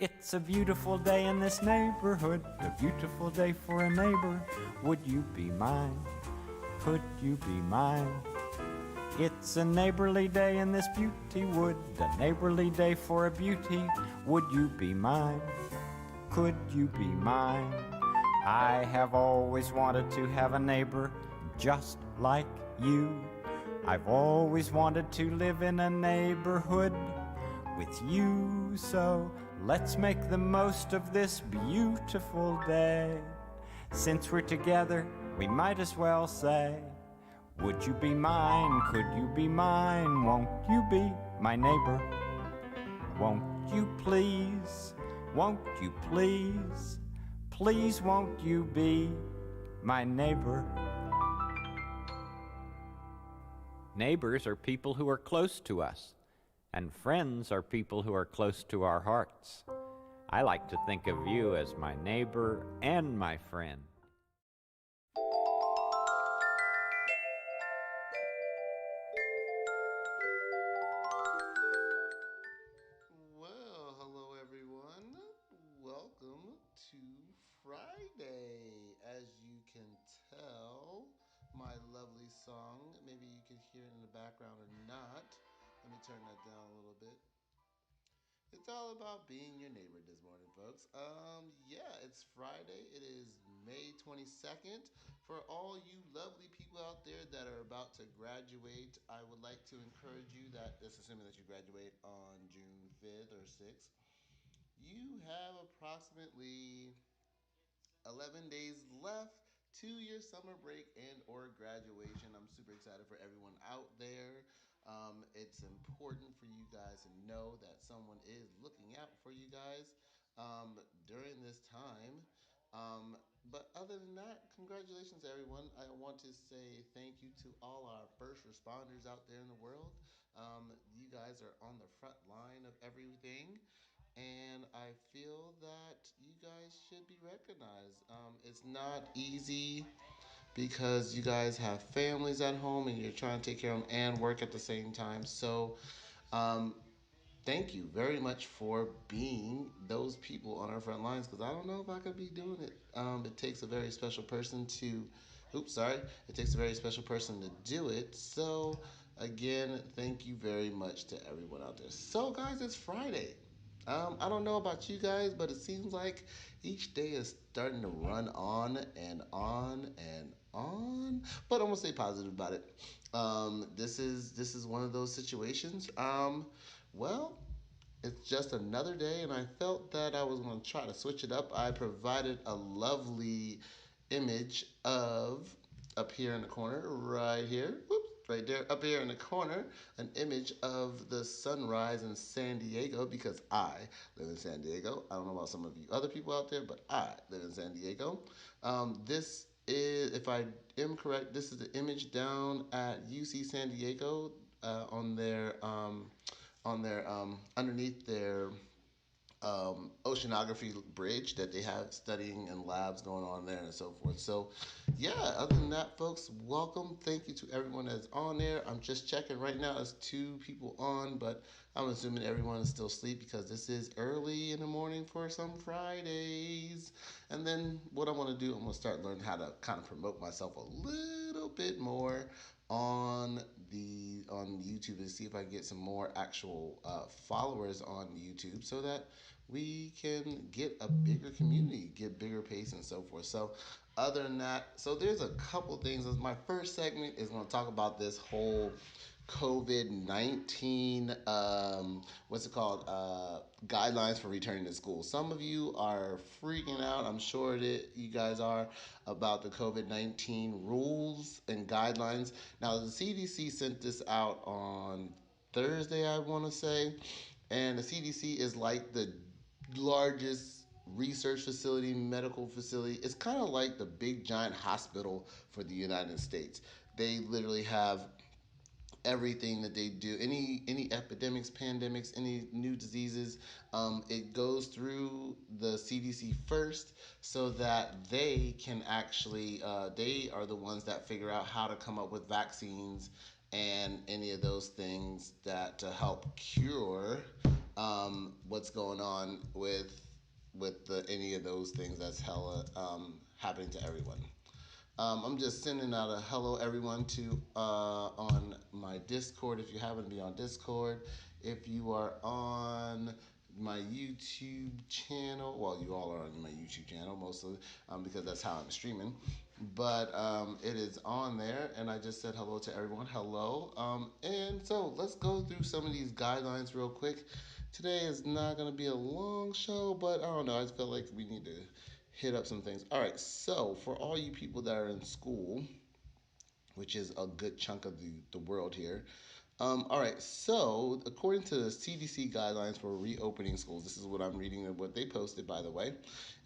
It's a beautiful day in this neighborhood, a beautiful day for a neighbor. Would you be mine? Could you be mine? It's a neighborly day in this beauty wood, a neighborly day for a beauty. Would you be mine? Could you be mine? I have always wanted to have a neighbor just like you. I've always wanted to live in a neighborhood with you, so let's make the most of this beautiful day. Since we're together, we might as well say, would you be mine? Could you be mine? Won't you be my neighbor? Won't you please? Won't you please? Please won't you be my neighbor? Neighbors are people who are close to us, and friends are people who are close to our hearts. I like to think of you as my neighbor and my friend. Well, hello everyone. Welcome to Friday. As you can tell, my lovely song, maybe you can hear it in the background or not. Let me turn that down a little bit. It's all about being your neighbor this morning, folks. Yeah, it's Friday. It is May 22nd. For all you lovely people out there that are about to graduate, I would like to encourage you that's assuming that you graduate on June 5th or 6th. You have approximately 11 days left to your summer break and or graduation. I'm super excited for everyone out there. It's important for you guys to know that someone is looking out for you guys during this time. But other than that, congratulations, everyone. I want to say thank you to all our first responders out there in the world. You guys are on the front line of everything, and I feel that you guys should be recognized. It's not easy because you guys have families at home and you're trying to take care of them and work at the same time. So, um, thank you very much for being those people on our front lines because I don't know if I could be doing it. It takes a very special person to, oops, sorry. It takes a very special person to do it. So, again, thank you very much to everyone out there. So, guys, it's Friday. I don't know about you guys, but it seems like each day is starting to run on and on and on. But I'm gonna stay positive about it. This is one of those situations. Well, it's just another day, and I felt that I was going to try to switch it up. I provided a lovely image of up here in the corner, right here, whoops, right there, up here in the corner, an image of the sunrise in San Diego because I live in San Diego. I don't know about some of you other people out there, but I live in San Diego. This is, if I am correct, this is the image down at UC San Diego on their underneath their oceanography bridge that they have studying and labs going on there and so forth. So, yeah, other than that, folks, welcome. Thank you to everyone that's on there. I'm just checking right now. There's 2 people on, but I'm assuming everyone is still asleep because this is early in the morning for some Fridays. And then what I want to do, I'm going to start learning how to kind of promote myself a little bit more on YouTube and see if I can get some more actual followers on YouTube so that we can get a bigger community, get bigger pace and so forth. So other than that, so there's a couple things. My first segment is going to talk about this whole COVID-19, what's it called? Guidelines for returning to school. Some of you are freaking out. I'm sure that you guys are about the COVID-19 rules and guidelines. Now, the CDC sent this out on Thursday, I want to say, and the CDC is like the largest research facility, medical facility. It's kind of like the big giant hospital for the United States. They literally have everything that they do, any epidemics, pandemics, any new diseases, it goes through the CDC first so that they can actually they are the ones that figure out how to come up with vaccines and any of those things that to help cure what's going on with any of those things that's hella happening to everyone. I'm just sending out a hello everyone to on my Discord. If you happen to be on Discord, if you are on my YouTube channel, well, you all are on my YouTube channel mostly because that's how I'm streaming. But it is on there, and I just said hello to everyone. Hello, and so let's go through some of these guidelines real quick. Today is not going to be a long show, but I don't know. I just feel like we need to hit up some things. All right, so for all you people that are in school, which is a good chunk of the world here. All right, so according to the CDC guidelines for reopening schools, this is what I'm reading and what they posted, by the way,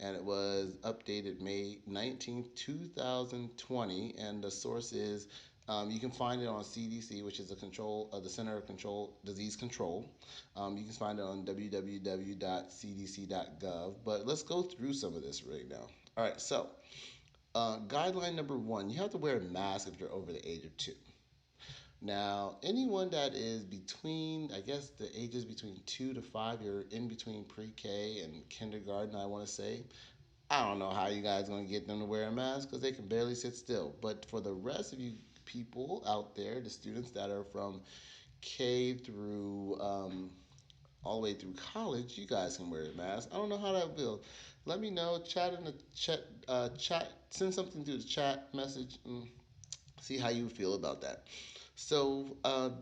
and it was updated May 19th, 2020, and the source is you can find it on CDC, which is the Center of Control Disease Control. You can find it on www.cdc.gov. But let's go through some of this right now. All right, so guideline number one: you have to wear a mask if you're over the age of 2. Now, anyone that is between, I guess, the ages between 2 to 5, you're in between pre-K and kindergarten, I want to say. I don't know how you guys going to get them to wear a mask because they can barely sit still. But for the rest of you people out there, the students that are from K through all the way through college, you guys can wear a mask. I don't know how that will. Let me know. Chat in the chat. Send something through the chat message. See how you feel about that. So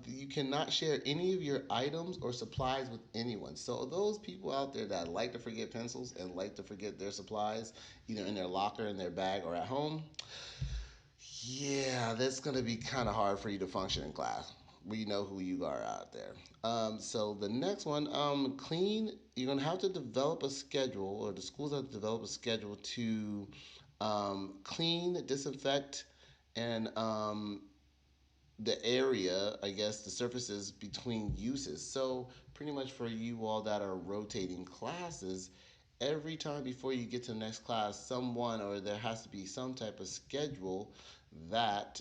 you cannot share any of your items or supplies with anyone. So those people out there that like to forget pencils and like to forget their supplies, either in their locker, in their bag, or at home, yeah, that's gonna be kind of hard for you to function in class. We know who you are out there. So the next one, clean. You're gonna have to develop a schedule, or the schools have to develop a schedule to clean, disinfect, and the area, I guess, the surfaces between uses. So, pretty much for you all that are rotating classes, every time before you get to the next class, someone or there has to be some type of schedule that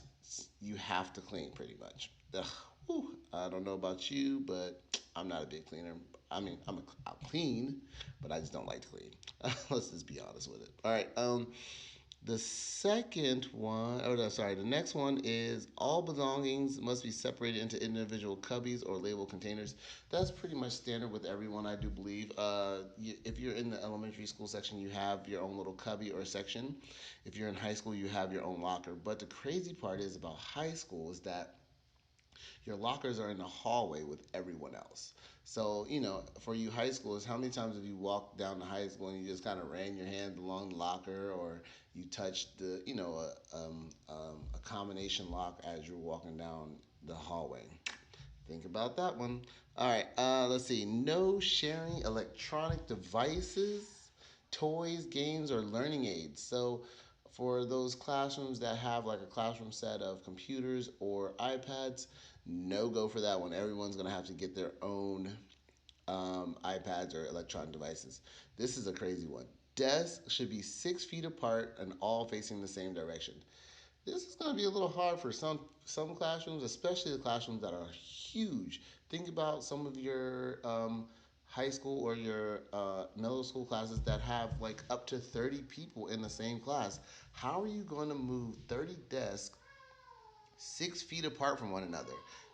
you have to clean pretty much. Ugh, whew, I don't know about you, but I'm not a big cleaner. I mean, I'll clean, but I just don't like to clean. Let's just be honest with it. All right. The second one, oh no, sorry, the next one is all belongings must be separated into individual cubbies or labeled containers. That's pretty much standard with everyone, I do believe. If you're in the elementary school section, you have your own little cubby or section. If you're in high school, you have your own locker. But the crazy part is about high school is that your lockers are in the hallway with everyone else. So, for you high schoolers, how many times have you walked down to high school and you just kind of ran your hand along the locker, or you touched a combination lock as you're walking down the hallway? Think about that one. All right, let's see. No sharing electronic devices, toys, games, or learning aids. So, for those classrooms that have like a classroom set of computers or iPads, no go for that one. Everyone's going to have to get their own iPads or electronic devices. This is a crazy one. Desks should be 6 feet apart and all facing the same direction. This is going to be a little hard for some classrooms, especially the classrooms that are huge. Think about some of your high school or your middle school classes that have like up to 30 people in the same class. How are you going to move 30 desks 6 feet apart from one another?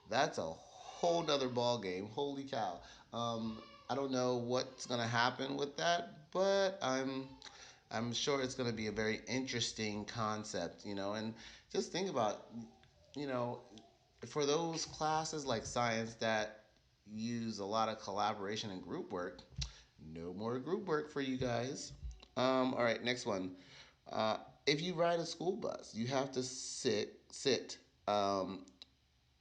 That's a whole nother ball game. Holy cow! I don't know what's gonna happen with that, but I'm sure it's gonna be a very interesting concept. And just think about, you know, for those classes like science that use a lot of collaboration and group work, no more group work for you guys. All right, next one. Uh, if you ride a school bus, you have to sit um,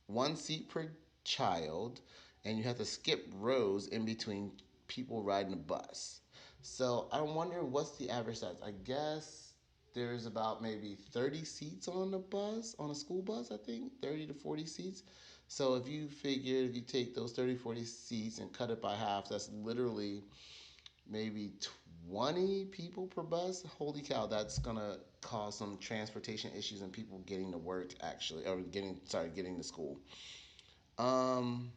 1 seat per child, and you have to skip rows in between people riding the bus. So I wonder what's the average size. I guess there's about maybe 30 seats on the bus, on a school bus, I think, 30 to 40 seats. So if you take those 30, 40 seats and cut it by half, that's literally maybe 20 people per bus. Holy cow, that's gonna cause some transportation issues and people getting to work actually, or getting to school. Um,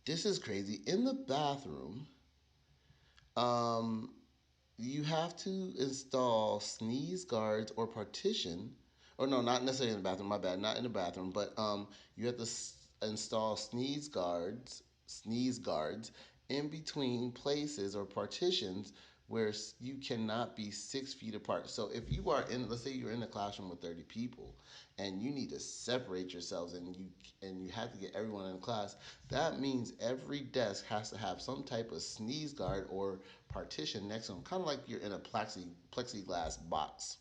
This is crazy. In the bathroom, um, you have to install sneeze guards or partition, or no, not necessarily in the bathroom. My bad, not in the bathroom, but you have to install sneeze guards in between places or partitions where you cannot be 6 feet apart. So if you are in, let's say you're in a classroom with 30 people, and you need to separate yourselves, and you have to get everyone in the class, that means every desk has to have some type of sneeze guard or partition next to them, kind of like you're in a plexiglass box.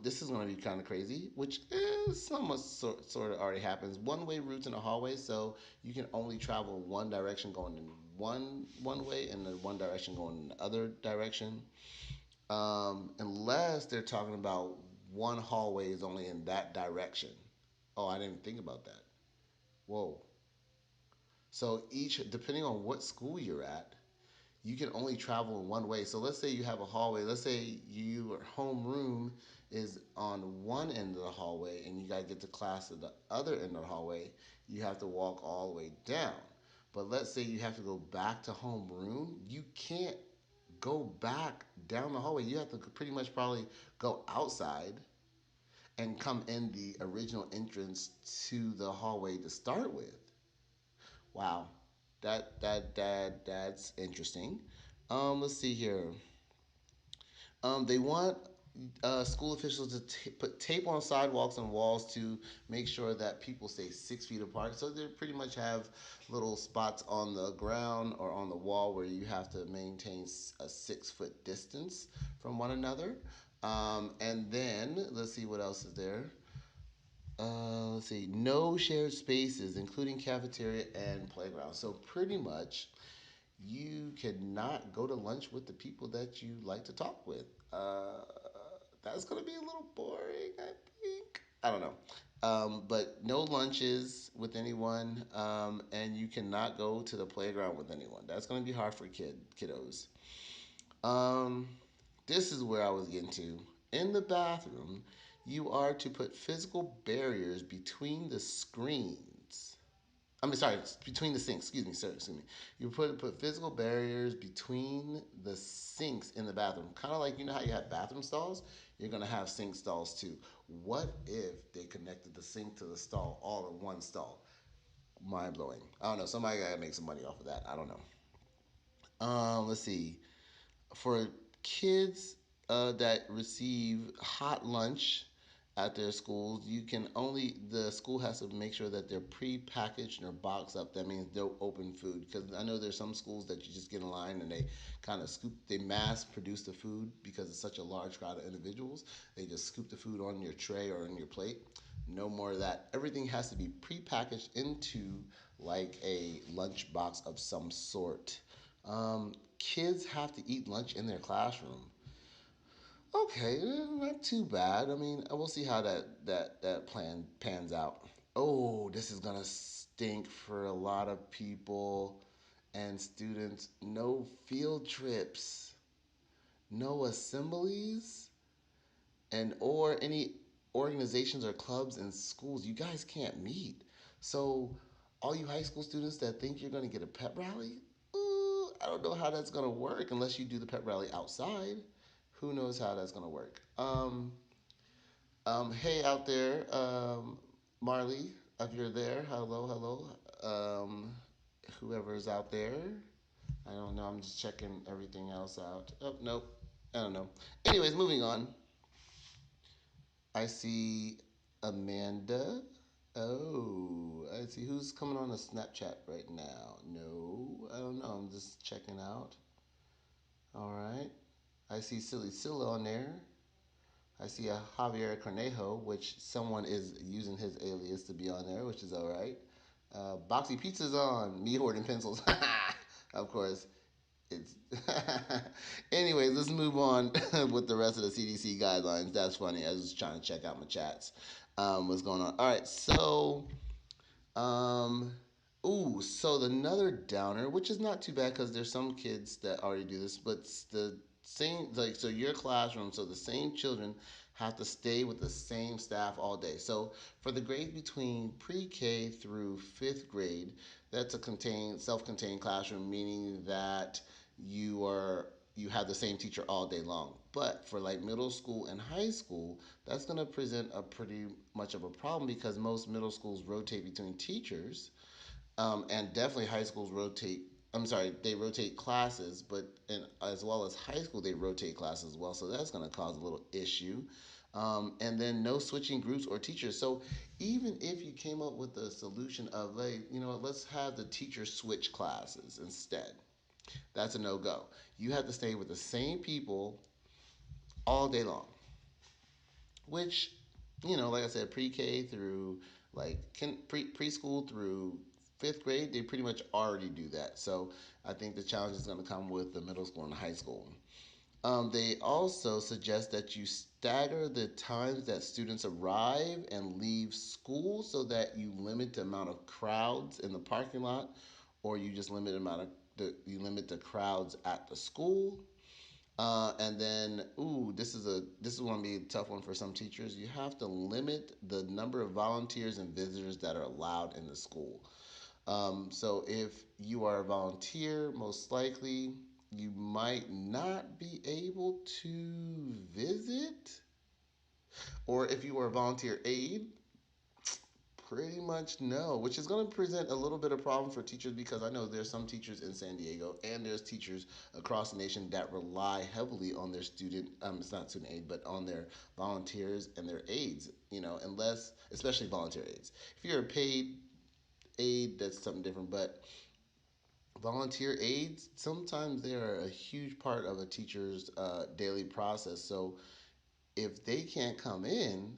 This is going to be kind of crazy, which is somewhat sort of already happens. One-way routes in a hallway, so you can only travel one direction going in one way, and then one direction going in the other direction. Unless they're talking about one hallway is only in that direction. Oh, I didn't think about that. Whoa. So each, depending on what school you're at, you can only travel in one way. So let's say you have a hallway. Let's say your homeroom is on one end of the hallway, and you got to get to class at the other end of the hallway. You have to walk all the way down. But let's say you have to go back to homeroom. You can't go back down the hallway. You have to pretty much probably go outside and come in the original entrance to the hallway to start with. Wow, that's interesting. Let's see here. They want school officials to put tape on sidewalks and walls to make sure that people stay 6 feet apart. So they pretty much have little spots on the ground or on the wall where you have to maintain a 6 foot distance from one another. And then let's see what else is there. Let's see, no shared spaces, including cafeteria and playground. So pretty much, you cannot go to lunch with the people that you like to talk with. That's gonna be a little boring, I think. I don't know. But no lunches with anyone, and you cannot go to the playground with anyone. That's gonna be hard for kiddos. Um, this is where I was getting to. In the bathroom, you are to put physical barriers between the screens. I mean, sorry, between the sinks. Excuse me, sir. Excuse me. You put physical barriers between the sinks in the bathroom. Kind of like you know how you have bathroom stalls. You're gonna have sink stalls too. What if they connected the sink to the stall all in one stall? Mind blowing. I don't know. Somebody gotta make some money off of that. I don't know. Let's see. For kids that receive hot lunch at their schools, you can only the school has to make sure that they're pre-packaged and they're boxed up. That means they'll open food because I know there's some schools that you just get in line and they kind of they mass produce the food because it's such a large crowd of individuals. They just scoop the food on your tray or on your plate. No more of that. Everything has to be pre-packaged into like a lunch box of some sort. Kids have to eat lunch in their classroom. Okay, not too bad. I mean, we'll see how that plan pans out. Oh, this is gonna stink for a lot of people and students. No field trips, no assemblies, and or any organizations or clubs in schools. You guys can't meet. So, all you high school students that think you're gonna get a pep rally, I don't know how that's gonna work unless you do the pep rally outside. Who knows how that's gonna work? Hey out there, Marley, if you're there, hello, hello. Whoever's out there, I don't know. I'm just checking everything else out. Oh, nope. I don't know. Anyways, moving on. I see Amanda. Oh, I see who's coming on the Snapchat right now. No, I don't know. I'm just checking out. All right. I see Silly Silla on there. I see a Javier Cornejo, which someone is using his alias to be on there, which is all right. Boxy Pizza's on. Me hoarding pencils. Of course. It's anyways, let's move on with the rest of the CDC guidelines. That's funny. I was just trying to check out my chats. What's going on? All right, so um, ooh, so another downer, which is not too bad because there's some kids that already do this, but it's the same like so your classroom, so the same children have to stay with the same staff all day. So for the grades between pre-K through fifth grade, that's a contained, self-contained classroom, meaning that you are you have the same teacher all day long. But for like middle school and high school, that's going to present a pretty much of a problem because most middle schools rotate between teachers, and definitely high schools rotate. I'm sorry, they rotate classes, but and as well as high school, they rotate classes as well. So that's going to cause a little issue. And then no switching groups or teachers. So even if you came up with a solution of like, let's have the teachers switch classes instead. That's a no go. You have to stay with the same people all day long, which, like I said, pre-K through like preschool through fifth grade, they pretty much already do that. So I think the challenge is going to come with the middle school and high school. They also suggest that you stagger the times that students arrive and leave school so that you limit the amount of crowds in the parking lot, or you just limit the amount of you limit the crowds at the school. And then, this is going to be a tough one for some teachers. You have to limit the number of volunteers and visitors that are allowed in the school. So if you are a volunteer, most likely you might not be able to visit. Or if you are a volunteer aide, pretty much no, which is going to present a little bit of problem for teachers because I know there's some teachers in San Diego and there's teachers across the nation that rely heavily on their it's not student aid, but on their volunteers and their aides, unless, especially volunteer aides. If you're a paid aide, that's something different, but volunteer aides, sometimes they are a huge part of a teacher's daily process. So if they can't come in,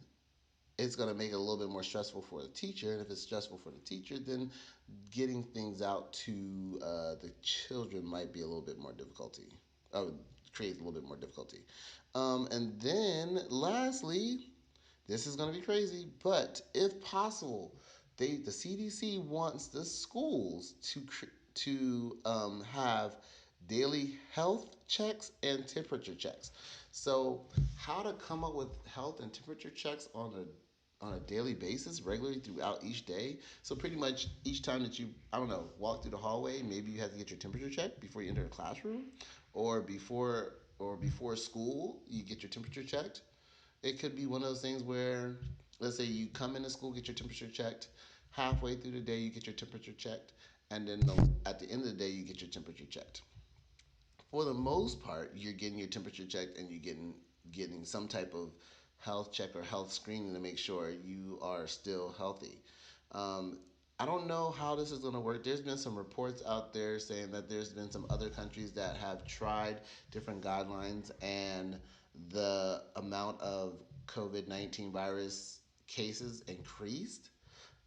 it's going to make it a little bit more stressful for the teacher. And if it's stressful for the teacher, then getting things out to the children might be a little bit more difficulty. Create a little bit more difficulty. And then lastly, this is going to be crazy, but if possible, the CDC wants the schools to have daily health checks and temperature checks. So, how to come up with health and temperature checks on a daily basis, regularly throughout each day. So pretty much each time that you, I don't know, walk through the hallway, maybe you have to get your temperature checked before you enter a classroom, or before school, you get your temperature checked. It could be one of those things where, let's say you come into school, get your temperature checked. Halfway through the day, you get your temperature checked, and then at the end of the day, you get your temperature checked. For the most part, you're getting your temperature checked and you're getting some type of health check or health screening to make sure you are still healthy. Um, I don't know how this is going to work. There's been some reports out there saying that there's been some other countries that have tried different guidelines, and the amount of COVID 19 virus cases increased.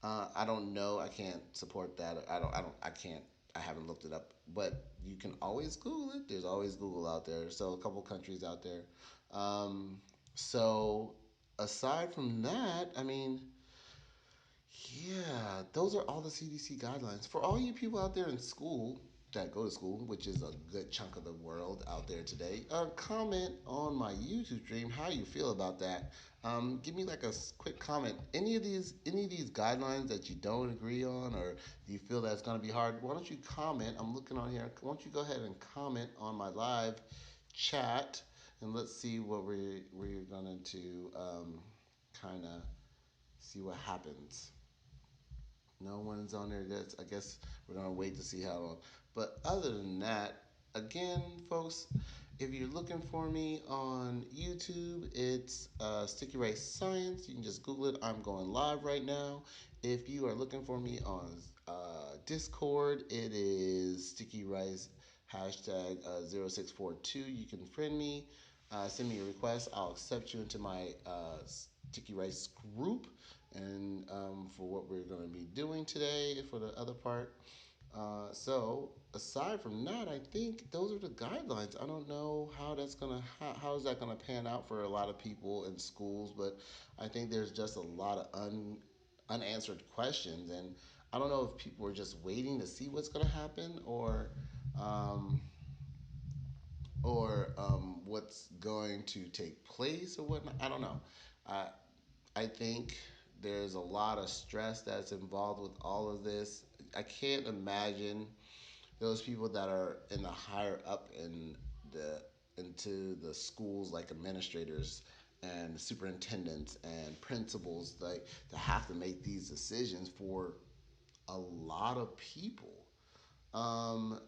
I don't know. I can't support that. I can't. I haven't looked it up, but you can always Google it. There's always Google out there. So a couple countries out there. So aside from that, I mean, yeah, those are all the CDC guidelines. For all you people out there in school that go to school, which is a good chunk of the world out there today, comment on my YouTube stream how you feel about that. Give me like a quick comment. Any of these guidelines that you don't agree on, or do you feel that's going to be hard? Why don't you comment? I'm looking on here. Why don't you go ahead and comment on my live chat, and let's see what we're going to kind of see what happens. No one's on there yet. I guess we're gonna wait to see how long. But other than that, again, folks, if you're looking for me on YouTube, it's Sticky Rice Science. You can just Google it. I'm going live right now. If you are looking for me on Discord, it is Sticky Rice hashtag 0642. You can friend me, send me a request. I'll accept you into my Sticky Rice group, and for what we're going to be doing today for the other part. So aside from that, I think those are the guidelines. I don't know how is that gonna pan out for a lot of people in schools, but I think there's just a lot of unanswered questions, and I don't know if people are just waiting to see what's gonna happen, or um, or what's going to take place or whatnot. I don't know. I I think there's a lot of stress that's involved with all of this. I can't imagine those people that are in the higher up in the into the schools, like administrators and superintendents and principals, like to have to make these decisions for a lot of people. Um,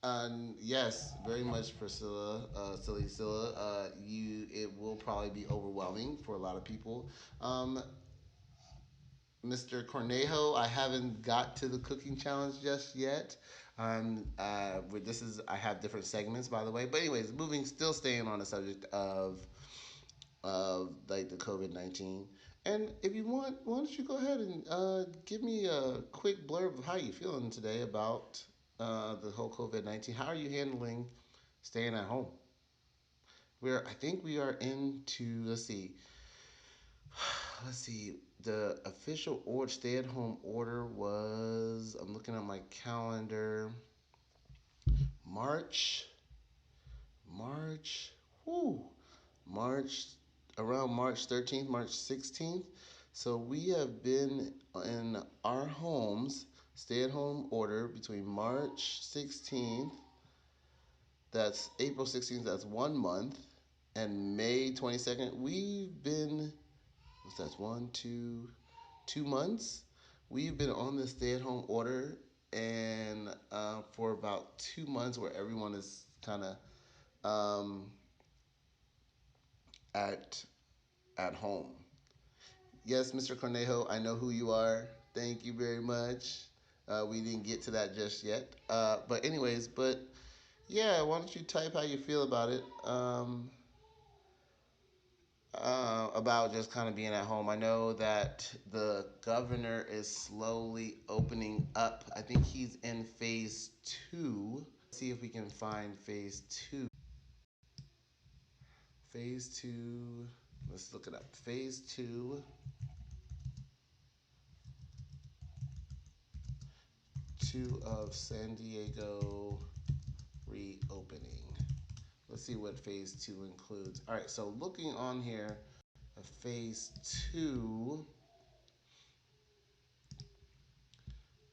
and yes, very much, Priscilla, silly Scylla. You, it will probably be overwhelming for a lot of people. Um, Mr. Cornejo, I haven't got to the cooking challenge just yet. This is, I have different segments, by the way. But anyways, moving, still staying on the subject of like the COVID-19. And if you want, why don't you go ahead and give me a quick blurb of how you feeling today about the whole COVID-19. How are you handling staying at home? I think we are into, let's see, the official order, stay-at-home order was, I'm looking at my calendar, March, March, whoo, March, around March 13th, March 16th. So we have been in our homes, stay-at-home order between March 16th, that's April 16th, that's 1 month, and May 22nd. We've been, what's that, 2 months. We've been on this stay-at-home order, and for about 2 months, where everyone is kind of um, at at home. Yes, Mr. Cornejo, I know who you are. Thank you very much. We didn't get to that just yet, but anyways, but yeah, why don't you type how you feel about it? About just kind of being at home. I know that the governor is slowly opening up. I think he's in phase two. See if we can find phase two. Phase two. Let's look it up. Phase two of San Diego reopening. Let's see what phase two includes. All right, so looking on here, phase two.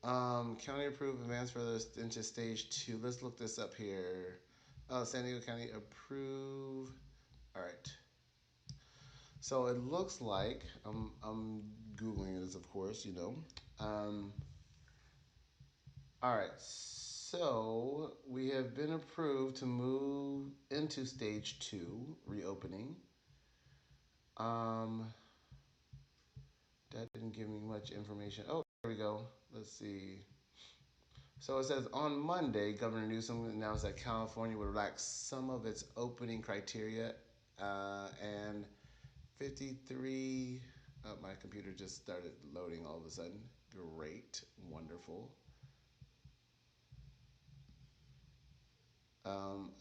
County approved advance further into stage two. Let's look this up here. Oh, San Diego County approve. All right. So it looks like I'm googling this, of course. Um, all right. So we have been approved to move into stage two reopening. Um, that didn't give me much information. Oh, there we go. Let's see. So it says on Monday, Governor Newsom announced that California would relax some of its opening criteria, and 53. Oh, my computer just started loading all of a sudden. Great, wonderful.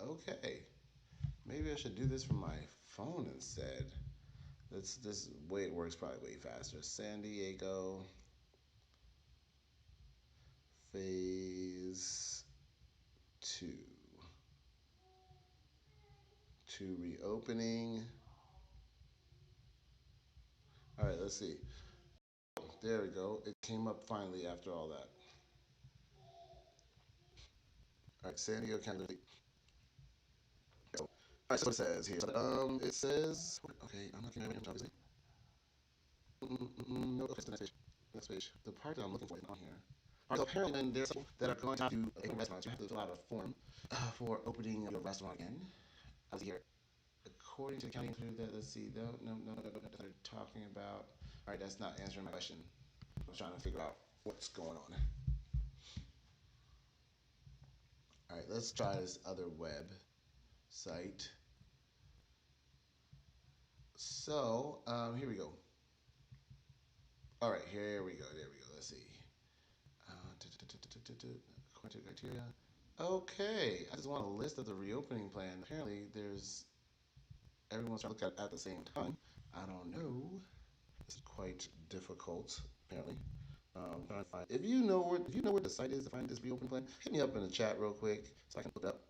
Okay, maybe I should do this from my phone instead. This way it works probably way faster. San Diego phase two, two reopening. All right, let's see. There we go. It came up finally after all that. All right, San Diego County. All right, so what it says here. It says, okay, I'm not getting my obviously. No, okay, it's the next page. Next page. The part that I'm looking for is on here. All right, so apparently, when there's people that are going to open restaurants, you have to fill out a form for opening your restaurant again. I was here. According to the county, included that. Let's see. No. That's what they're talking about. All right, that's not answering my question. I was trying to figure out what's going on. All right, let's try this other web site. So here we go. All right, here we go. There we go. Let's see. According to criteria. Okay, I just want a list of the reopening plan. Apparently, there's everyone's trying to look at the same time. I don't know. It's quite difficult. Apparently, I'm trying to find. If you know where the site is to find this reopening plan, hit me up in the chat real quick so I can look it up.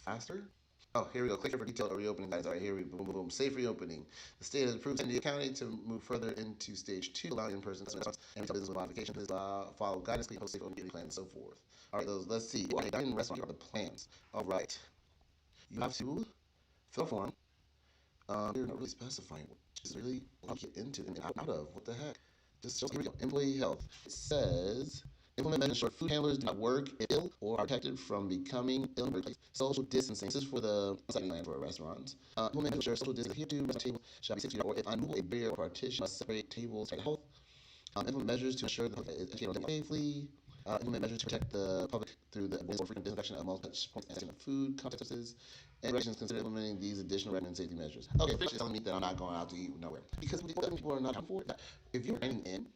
faster. Oh, here we go. Click here for detailed reopening guidance. All right, here we boom, boom, boom. Safe reopening. The state has approved San Diego County to move further into stage 2, allowing in-person restaurants and retail business with modifications. Please follow guidance, clean, post safe opening plan, and so forth. All right, those. Let's see. Okay, dining restaurant. Here are the plans. All right, you have to fill a form. You're not really specifying what is really what you get into and out of. What the heck? Just here we go. Employee health. It says implement measures ensure food handlers do not work ill or are protected from becoming ill in the workplace. Social distancing. This is for the setting land for restaurants. Implement measures ensure social distancing. Here too, restaurant table shall be 6 feet or if unmovable, a barrier or partition must separate tables for health. Implement measures to ensure the public is educated on safely. Implement measures to protect the public through the frequent disinfection of multiple touch points and of food, contact surfaces, and regulations consider implementing these additional recommended safety measures. Okay, officially telling me that I'm not going out to eat nowhere because people are not accounting for it. If you're dining in,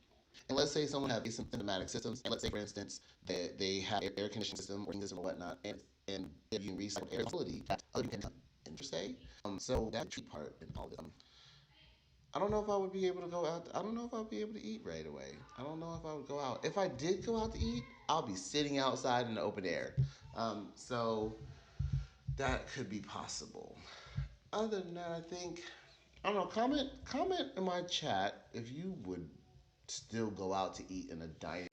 and let's say someone has asymptomatic systems, and let's say, for instance, that they have air conditioning system or heating system or whatnot, and they're using recycled air quality, other people can come in per se. So that's the tricky part in all of this. I don't know if I would be able to go out. I don't know if I would be able to eat right away. I don't know if I would go out. If I did go out to eat, I'll be sitting outside in the open air. So that could be possible. Other than that, I think I don't know. Comment in my chat if you would still go out to eat in a dining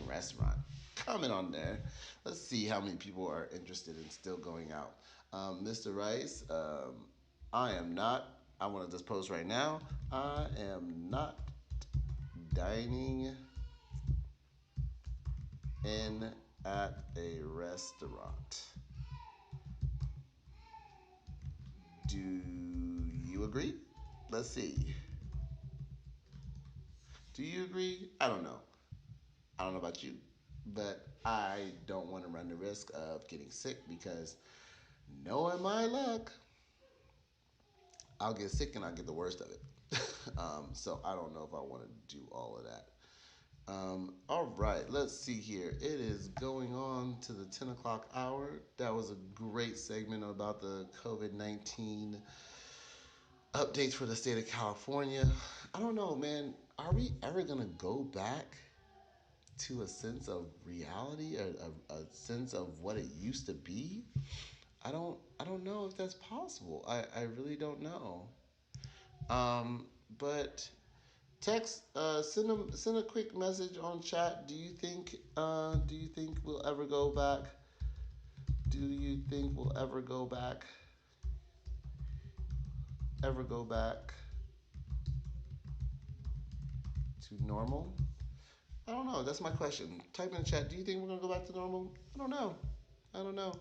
restaurant. Comment on there. Let's see how many people are interested in still going out. Mr. Rice, I am not. I want to just post right now. I am not dining in at a restaurant. Do you agree? Let's see. Do you agree? I don't know. I don't know about you, but I don't want to run the risk of getting sick because knowing my luck, I'll get sick and I'll get the worst of it. So I don't know if I want to do all of that. All right, let's see here. It is going on to the 10 o'clock hour. That was a great segment about the COVID 19 updates for the state of California. I don't know, man. Are we ever going to go back to a sense of reality, a sense of what it used to be? I don't know if that's possible. I really don't know. But text send a quick message on chat. Do you think we'll ever go back? Do you think we'll ever go back to normal? I don't know. That's my question. Type in the chat. Do you think we're gonna go back to normal? I don't know. I don't know.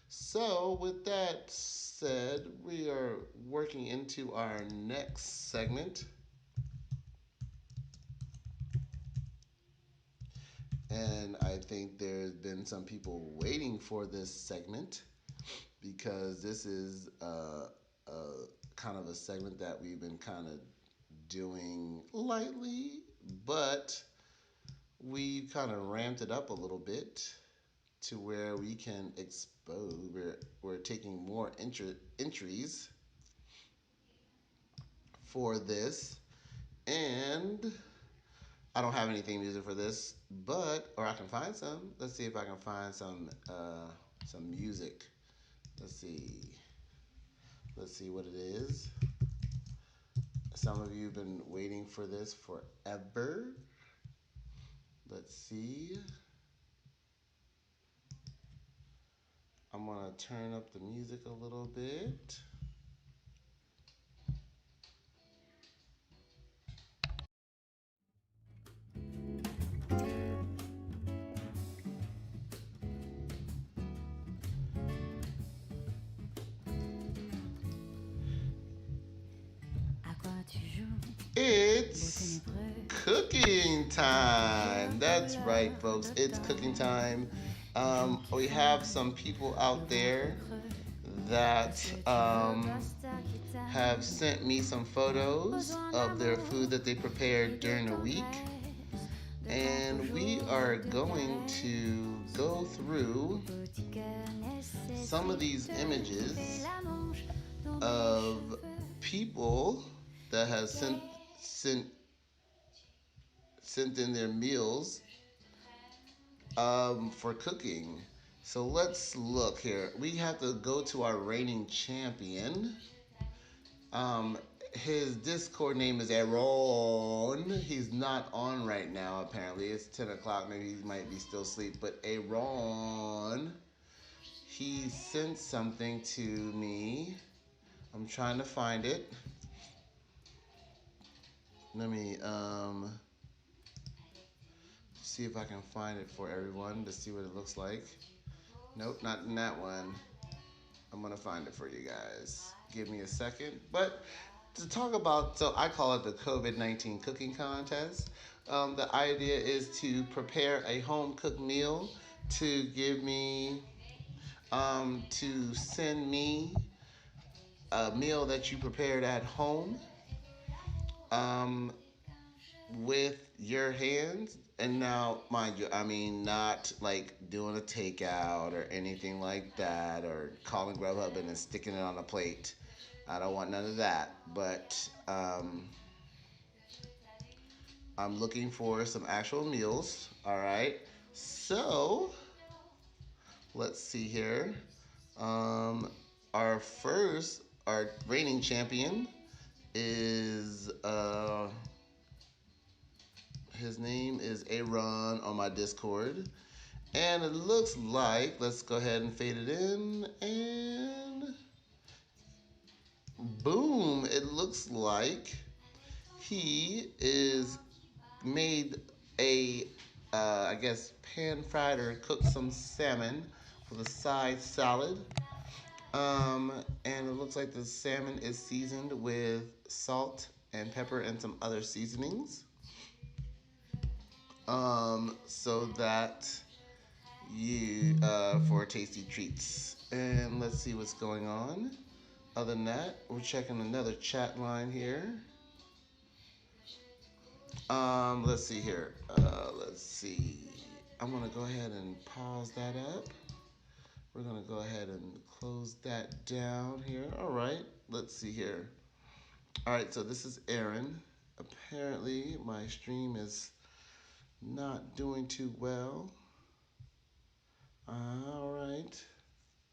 So, with that said, we are working into our next segment. And I think there's been some people waiting for this segment because this is kind of a segment that we've been kind of doing lightly, but we kind of ramped it up a little bit to where we can expose. We're taking more entries for this, and I don't have anything music for this, but or I can find some. Let's see if I can find some music. Let's see. Let's see what it is. Some of you have been waiting for this forever. Let's see. I'm gonna turn up the music a little bit. It's cooking time. That's right, folks. It's cooking time. We have some people out there that have sent me some photos of their food that they prepared during the week. And we are going to go through some of these images of people that have sent in their meals for cooking. So let's look here. We have to go to our reigning champion. Um, his Discord name is Aaron. He's not on right now, apparently. It's 10 o'clock. Maybe he might be still asleep. But Aaron, he sent something to me. I'm trying to find it. Let me see if I can find it for everyone to see what it looks like. Nope, not in that one. I'm gonna find it for you guys. Give me a second. But to talk about, so I call it the COVID-19 cooking contest. The idea is to prepare a home cooked meal to give me, to send me a meal that you prepared at home um, with your hands. And now, mind you, I mean, not like doing a takeout or anything like that, or calling Grubhub and then sticking it on a plate. I don't want none of that. But I'm looking for some actual meals. All right. So let's see here. Um, our reigning champion is his name is Aaron on my Discord. And it looks like, let's go ahead and fade it in, and boom, it looks like he is made a, I guess, pan fried or cooked some salmon with a side salad. And it looks like the salmon is seasoned with salt and pepper and some other seasonings. So that for tasty treats. And let's see what's going on. Other than that, we're checking another chat line here. Let's see here. Let's see. I'm gonna go ahead and pause that up. We're gonna go ahead and close that down here. All right. Let's see here. All right. So this is Aaron. Apparently, my stream is not doing too well. All right.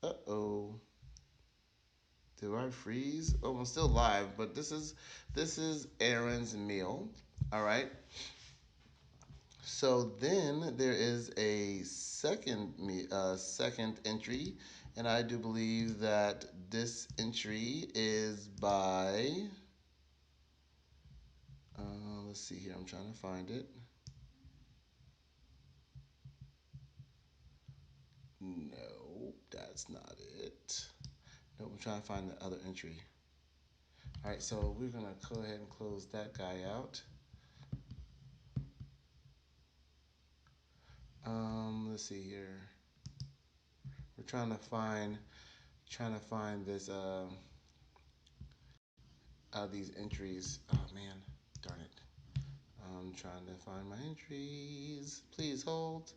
Uh-oh. Did I freeze? Oh, I'm still live, but this is Aaron's meal. All right. So then there is a second entry, and I do believe that this entry is by. Let's see here. I'm trying to find it. No. That's not it. Nope, I'm trying to find the other entry. All right, so we're gonna go ahead and close that guy out. Let's see here. We're trying to find this these entries. Oh man, darn it. I'm trying to find my entries. Please hold.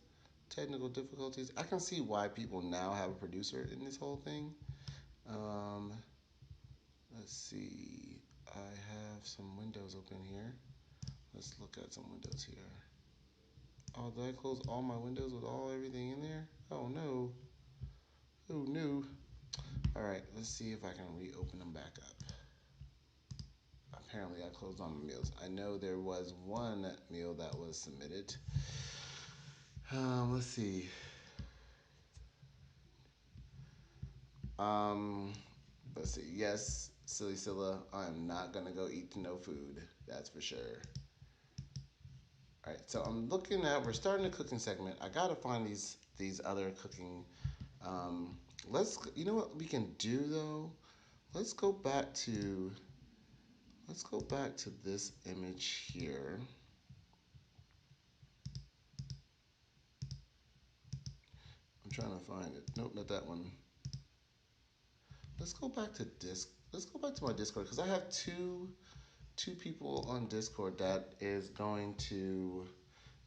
Technical difficulties. I can see why people now have a producer in this whole thing. Um, let's see. I have some windows open here. Let's look at some windows here. Oh, did I close all my windows with everything in there? Oh no. Oh no. All right, let's see if I can reopen them back up. Apparently, I closed all my meals. I know there was one meal that was submitted. Let's see. Um, let's see. Yes, Silly Scylla, I am not gonna go eat no food. That's for sure. All right, so I'm looking at. We're starting a cooking segment. I gotta find these other cooking. Um, let's. You know what we can do though? Let's go back to. Let's go back to this image here. I'm trying to find it. Nope, not that one. Let's go back to disc. Let's go back to my Discord because I have two people on Discord that is going to.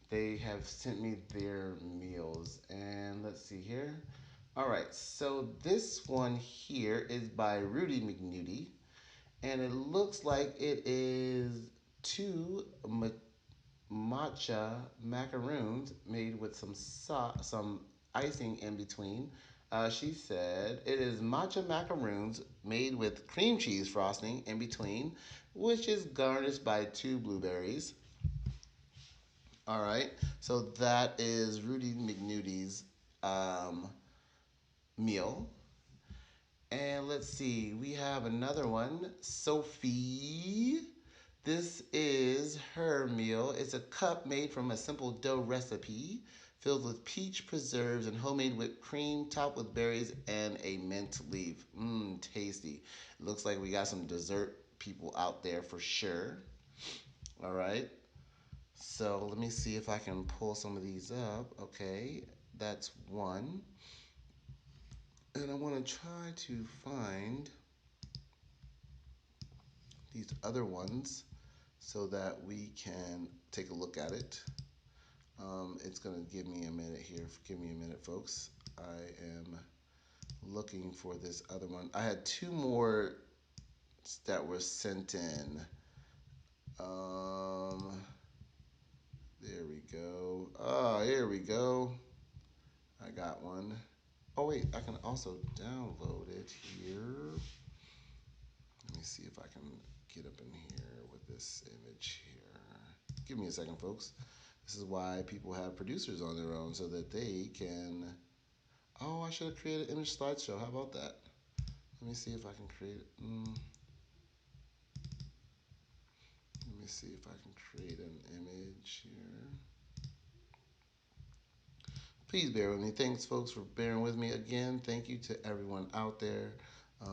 They have sent me their meals, and let's see here. All right, so this one here is by Rudy McNudy, and it looks like it is two matcha macaroons made with some icing in between. She said it is matcha macaroons made with cream cheese frosting in between, which is garnished by two blueberries. All right, so that is Rudy McNudy's um, meal. And let's see, we have another one, Sophie. This is her meal. It's a cup made from a simple dough recipe filled with peach preserves and homemade whipped cream, topped with berries and a mint leaf. Mmm, tasty. Looks like we got some dessert people out there for sure. All right. So let me see if I can pull some of these up. Okay, that's one. And I want to try to find these other ones so that we can take a look at it. It's going to give me a minute here. Give me a minute, folks. I am looking for this other one. I had two more that were sent in. Um, there we go. Oh, here we go. I got one. Oh, wait, I can also download it here. Let me see if I can get up in here with this image here. Give me a second, folks. This is why people have producers on their own so that they can. Oh, I should have created an image slideshow. How about that? Let me see if I can create. Let me see if I can create an image here. Please bear with me. Thanks, folks, for bearing with me again. Thank you to everyone out there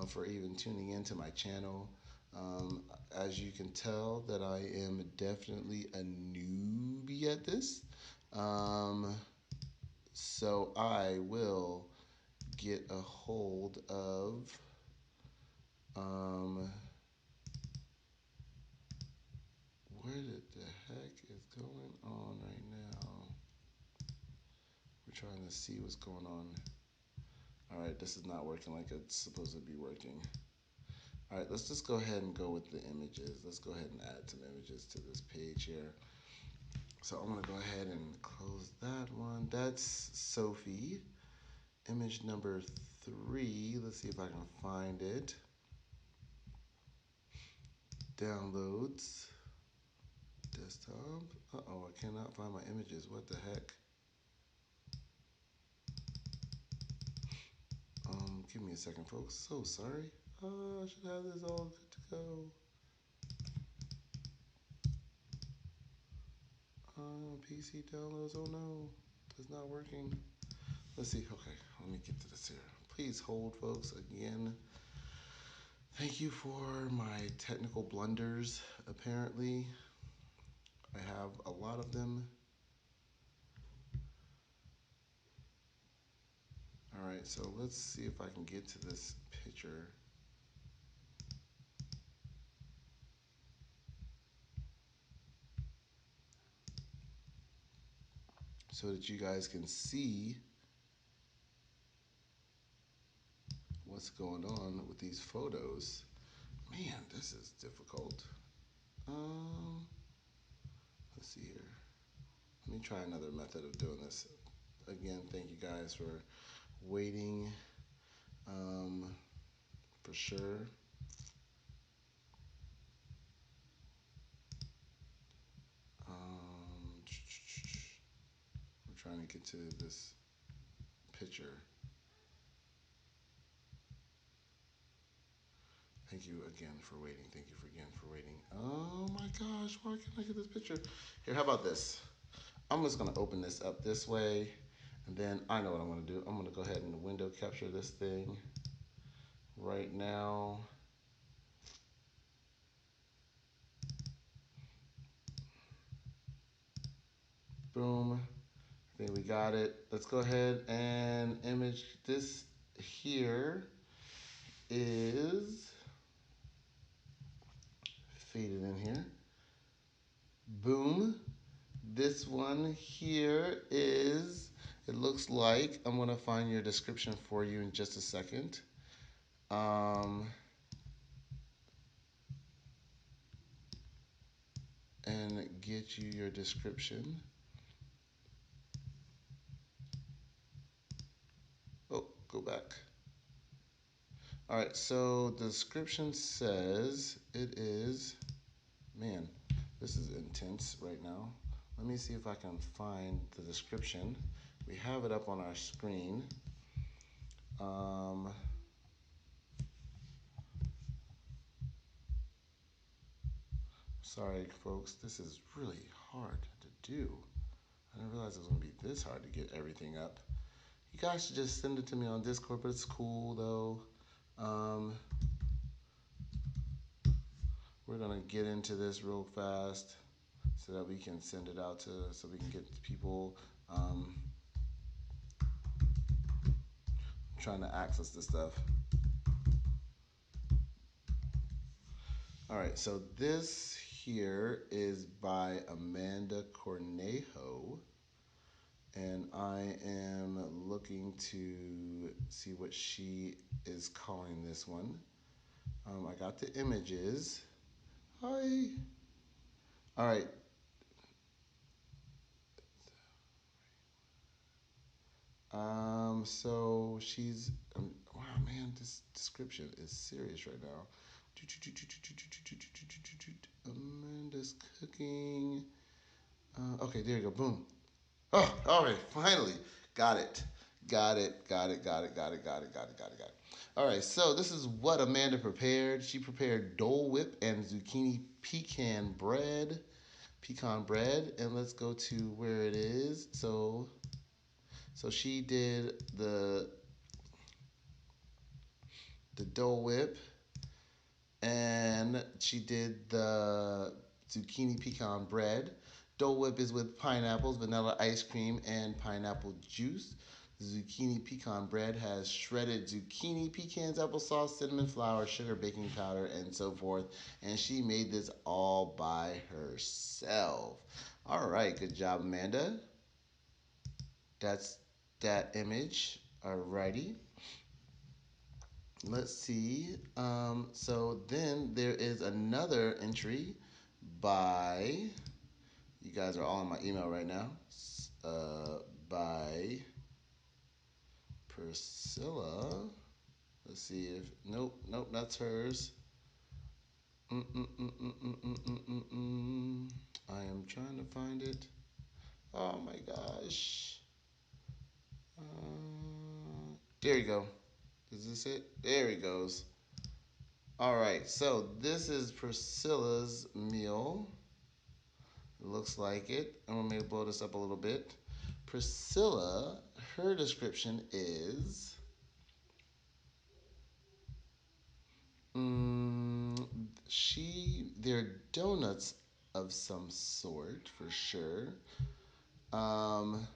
for even tuning into my channel. Um, as you can tell, that I am definitely a newbie at this. Um, so I will get a hold of um, where the heck is going on right now? We're trying to see what's going on. All right, this is not working like it's supposed to be working. All right, let's just go ahead and go with the images. Let's go ahead and add some images to this page here. So I'm gonna go ahead and close that one. That's Sophie. Image number 3. Let's see if I can find it. Downloads. Desktop. Uh-oh, I cannot find my images. What the heck? Give me a second, folks. So sorry. I should have this all good to go. PC downloads. Oh no, it's not working. Let's see. Okay, let me get to this here. please hold, folks. Again, thank you for my technical blunders. Apparently, I have a lot of them. All right, so let's see if I can get to this picture. So that you guys can see what's going on with these photos. Man, this is difficult. Let's see here. Let me try another method of doing this. Again, thank you guys for waiting, for sure. We're trying to get to this picture. Thank you again for waiting. Thank you again for waiting. Oh my gosh, why can't I get this picture? Here, how about this? I'm just gonna open this up this way, and then I know what I'm gonna do. I'm gonna go ahead and window capture this thing right now. Boom. I think we got it. Let's go ahead and image this here is faded in here. Boom. This one here is, it looks like, I'm going to find your description for you in just a second. And get you your description. Oh, go back. All right, so the description says it is, man, this is intense right now. Let me see if I can find the description. We have it up on our screen. Sorry, folks, this is really hard to do. I didn't realize it was going to be this hard to get everything up. You guys should just send it to me on Discord, but it's cool though. We're going to get into this real fast so that we can send it out to, so we can get people trying to access this stuff. All right, so this here is by Amanda Cornejo, and I am looking to see what she is calling this one. I got the images. Hi. All right. So she's, wow, man, this description is serious right now. Amanda's cooking. Okay, there you go. Boom. Oh, all right, finally. Got it. Got it. Got it. Got it. Got it. Got it. Got it. Got it. Got it. All right, so this is what Amanda prepared. She prepared Dole Whip and zucchini pecan bread, and let's go to where it is. So she did the Dole Whip, and she did the zucchini pecan bread. Dole Whip is with pineapples, vanilla ice cream, and pineapple juice. The zucchini pecan bread has shredded zucchini, pecans, applesauce, cinnamon flour, sugar, baking powder, and so forth. And she made this all by herself. All right, good job, Amanda. That's that image. Alrighty. Let's see. So then there is another entry by, you guys are all in my email right now, by Priscilla. Let's see if, nope, that's hers. I am trying to find it. Oh my gosh. There you go. Is this it? There he goes. All right, so this is Priscilla's meal. It looks like it. I'm gonna maybe blow this up a little bit. Priscilla, her description is, they're donuts of some sort for sure. Um,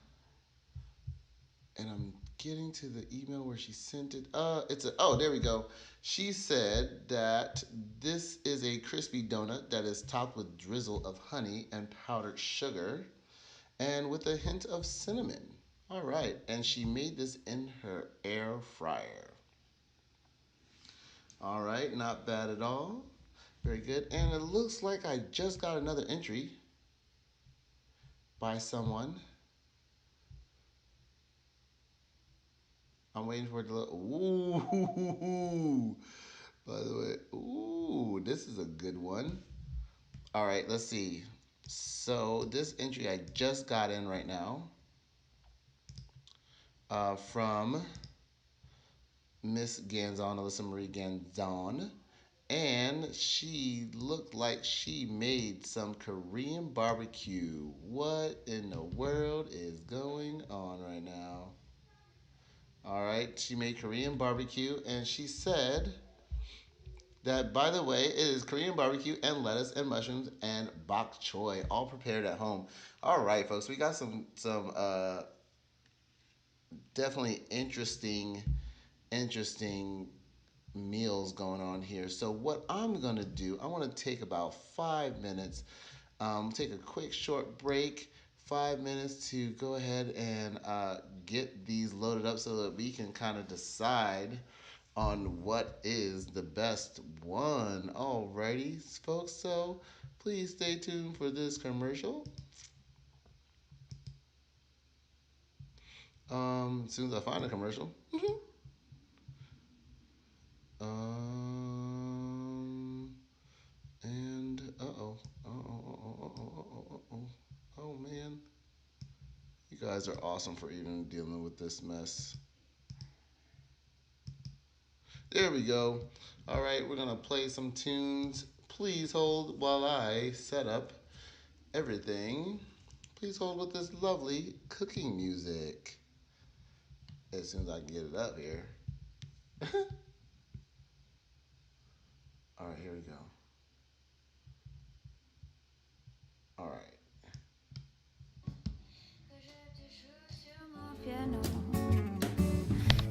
and I'm getting to the email where she sent it. There we go. She said that this is a crispy donut that is topped with drizzle of honey and powdered sugar and with a hint of cinnamon. All right, and she made this in her air fryer. All right, not bad at all. Very good. And it looks like I just got another entry by someone. I'm waiting for it to look. Ooh, by the way, ooh, this is a good one. All right, let's see. So this entry I just got in right now from Miss Ganzon, Alyssa Marie Ganzon. And she looked like she made some Korean barbecue. What in the world is going on right now? All right, she made Korean barbecue, and she said that, by the way, it is Korean barbecue and lettuce and mushrooms and bok choy, all prepared at home. All right, folks, we got some definitely interesting meals going on here. So what I'm gonna do, I want to take about 5 minutes, take a quick short break, 5 minutes to go ahead and get these loaded up so that we can kind of decide on what is the best one. Alrighty, folks. So please stay tuned for this commercial. As soon as I find a commercial. And oh man, you guys are awesome for even dealing with this mess. There we go. All right, we're gonna play some tunes. Please hold while I set up everything. Please hold with this lovely cooking music. As soon as I can get it up here. All right, here we go. All right.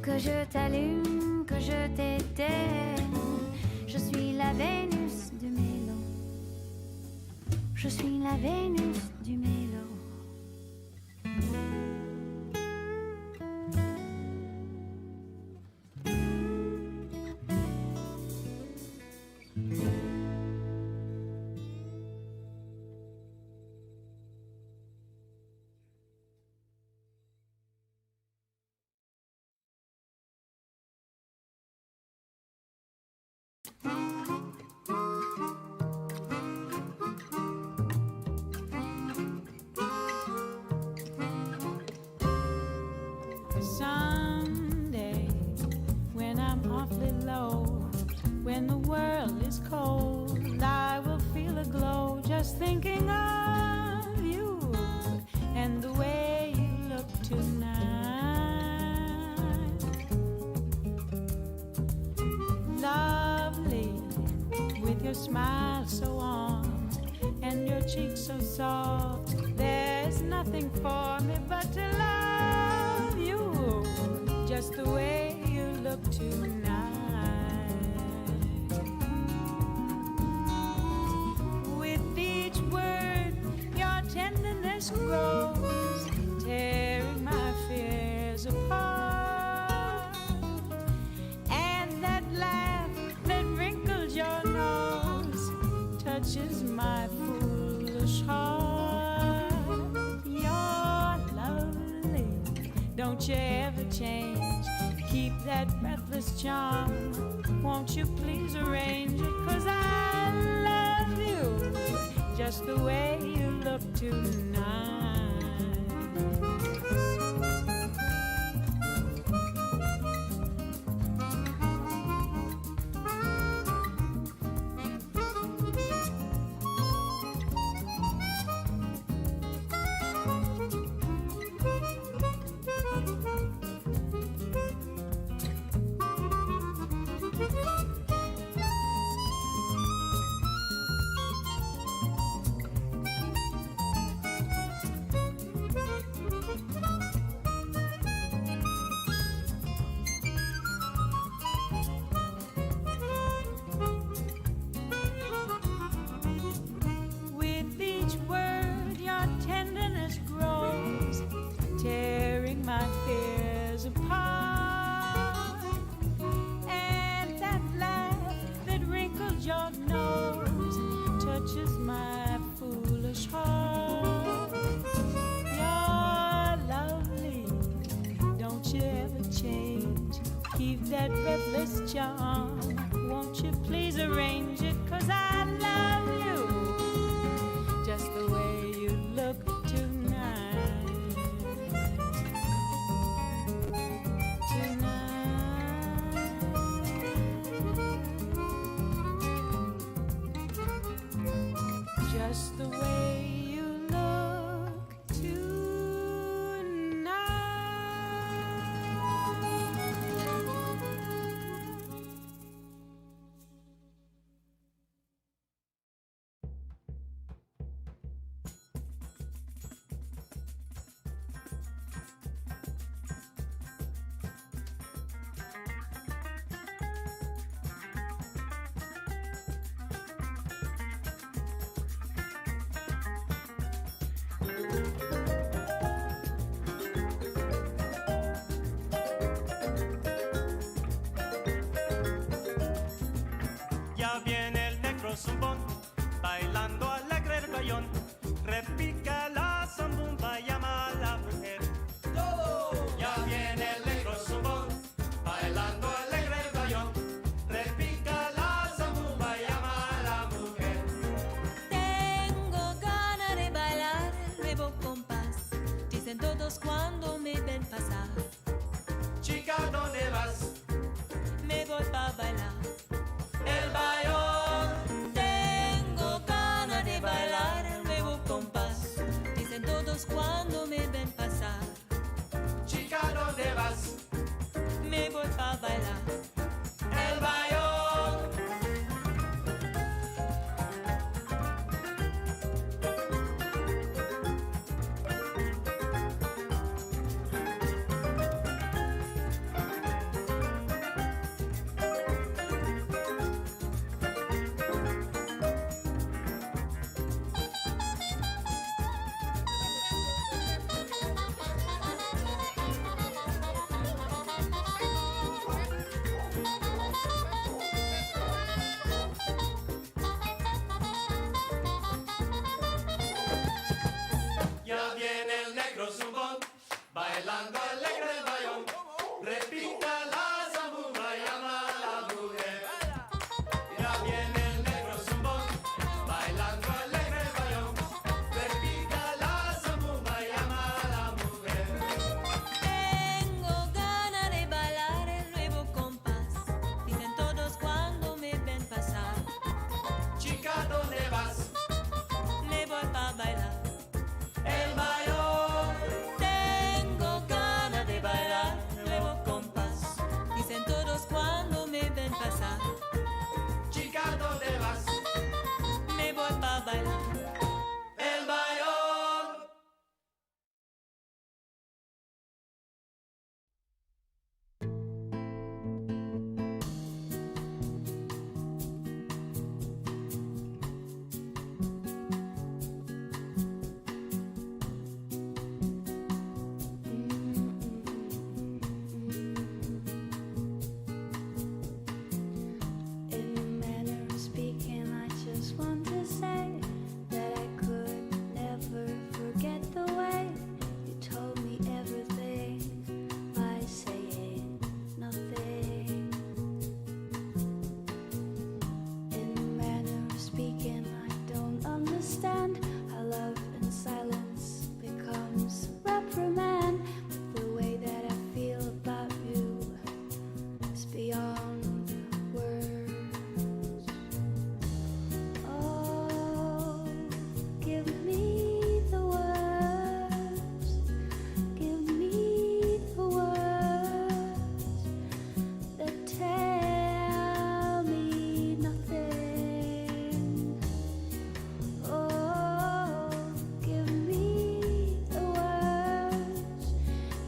Que je t'allume, que je t'éteigne. Je suis la Vénus du mélo. Je suis la Vénus du mélo. Someday, when I'm awfully low, when the world is cold, I will feel a glow just thinking of you and the way you look tonight. Lovely, with your smile so warm and your cheeks so soft, there's nothing for me but to love you just the way you look tonight. With each word, your tenderness grows, tearing my fears apart. And that laugh that wrinkles your nose touches my foolish heart. You're lovely, don't you ever change. Keep that breathless charm. Won't you please arrange it? 'Cause I love you just the way you look tonight. that breathless charm. Won't you please arrange it, 'cause I love you just the way you look tonight. Just the way you look tonight. Ya viene el negro zumbón, bailando alegre el bayón, repica la zambumba, llama a la mujer. Ya viene el negro zumbón, bailando alegre el bayón, repica la zambumba, llama a la mujer. Tengo ganas de bailar el nuevo compás, dicen todos cuando me ven pasar. Chica, ¿dónde vas? Me voy pa' bailar El bayón. tengo ganas de bailar el nuevo compás, dicen todos cuando me ven pasar. Chica, ¿dónde vas? Me voy pa' bailar El bayón. Ya viene el negro zumbón, bailando alegre el bayón, repita la zambumba, llama a la mujer. Ya viene el negro zumbón, bailando alegre el bayón, repita la zambumba, llama a la mujer. Tengo ganas de bailar el nuevo compás, dicen todos cuando me ven pasar. Chica, ¿dónde vas? Me voy pa' bailar El bayón. tengo ganas de bailar el nuevo compás, dicen todos cuando me ven pasar. Chica, ¿dónde vas? Me voy pa' bailar El bayón. In a manner of speaking, I just want to say that I could never forget the way you told me everything by saying nothing. In a manner of speaking, I don't understand how love in silence becomes reprimand. But the way that I feel about you is beyond words. Oh, give me the words, give me the words that tell me nothing. Oh, give me the words,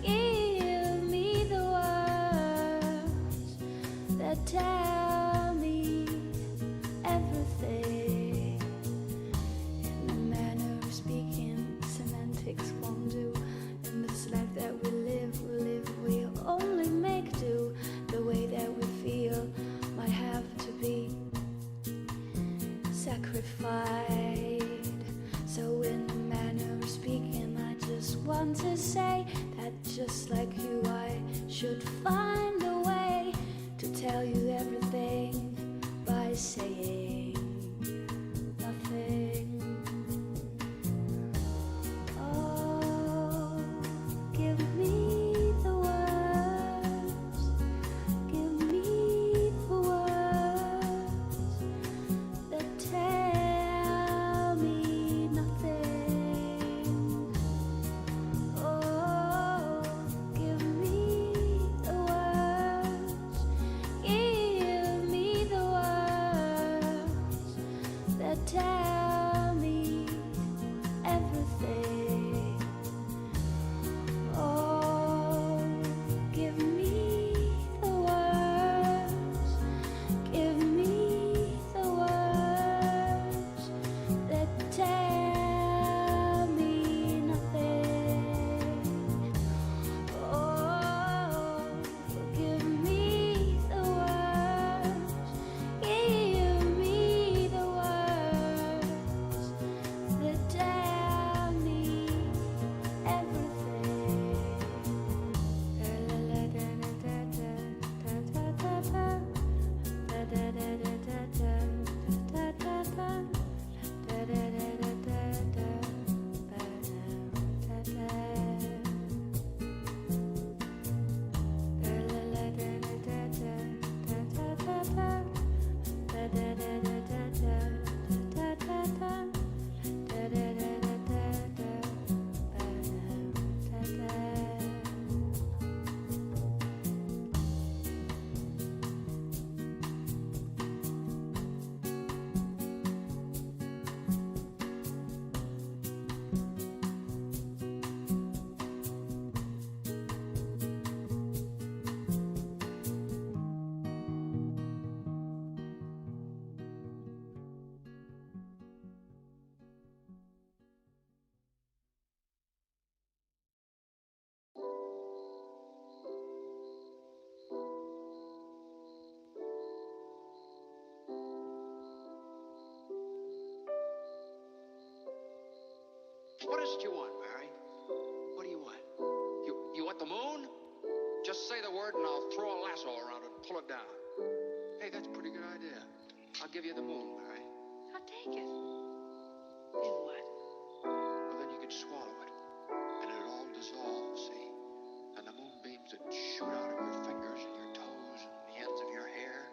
give me the words that tell me everything. In a manner of speaking, semantics won't do. In this life that we live, we only make do. The way that we feel might have to be sacrificed. So in a manner of speaking, I just want to say that just like you, I should find a way tell you everything by saying nothing. Oh, give me the words, give me the words that tell me nothing. Oh, give me the words, give me the words that tell me everything. Oh, give me the words, give me the words that tell me nothing. Oh, give me the words, give me the words that tell me What is it you want, Barry? What do you want? You want the moon? Just say the word and I'll throw a lasso around it and pull it down. Hey, that's a pretty good idea. I'll give you the moon, Barry. I'll take it. Then what? Well, then you could swallow it. And it'd all dissolve, see? And the moonbeams would shoot out of your fingers and your toes and the ends of your hair.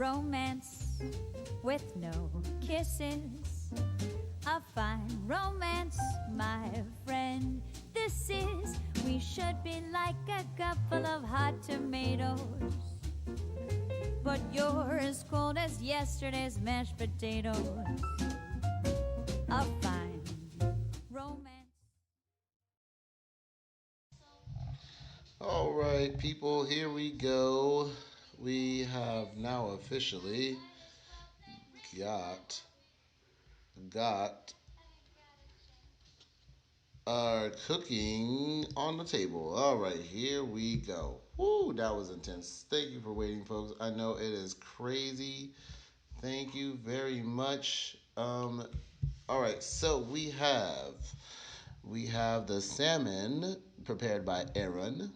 romance with no kisses. A fine romance, my friend. This is, we should be like a couple of hot tomatoes. But you're as cold as yesterday's mashed potatoes. A fine romance. All right, people, here we go. We have now officially got got our cooking on the table. All right, here we go. Woo, that was intense. Thank you for waiting, folks. I know it is crazy. Thank you very much. All right, so we have the salmon prepared by Aaron.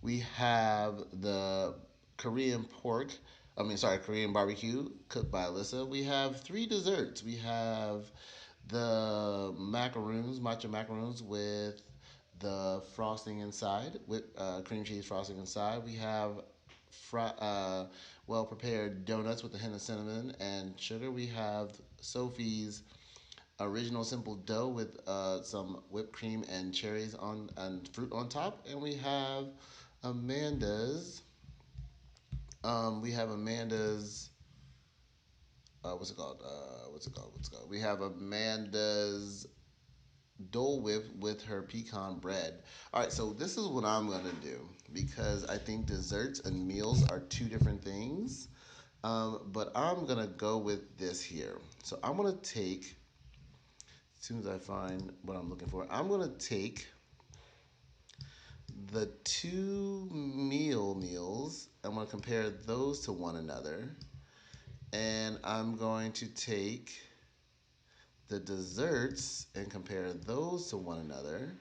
We have the Korean pork. Korean barbecue cooked by Alyssa. We have three desserts. We have the macaroons, matcha macaroons with the frosting inside, with cream cheese frosting inside. We have well prepared donuts with a hint of cinnamon and sugar. We have Sophie's original simple dough with some whipped cream and cherries on and fruit on top, and Amanda's. We have Amanda's. What's it called? We have Amanda's Dole Whip with her pecan bread. All right, so this is what I'm gonna do because I think desserts and meals are two different things. But I'm gonna go with this here. So I'm gonna take, as soon as I find what I'm looking for, I'm gonna take the two meals. I'm gonna compare those to one another, and I'm going to take the desserts and compare those to one another,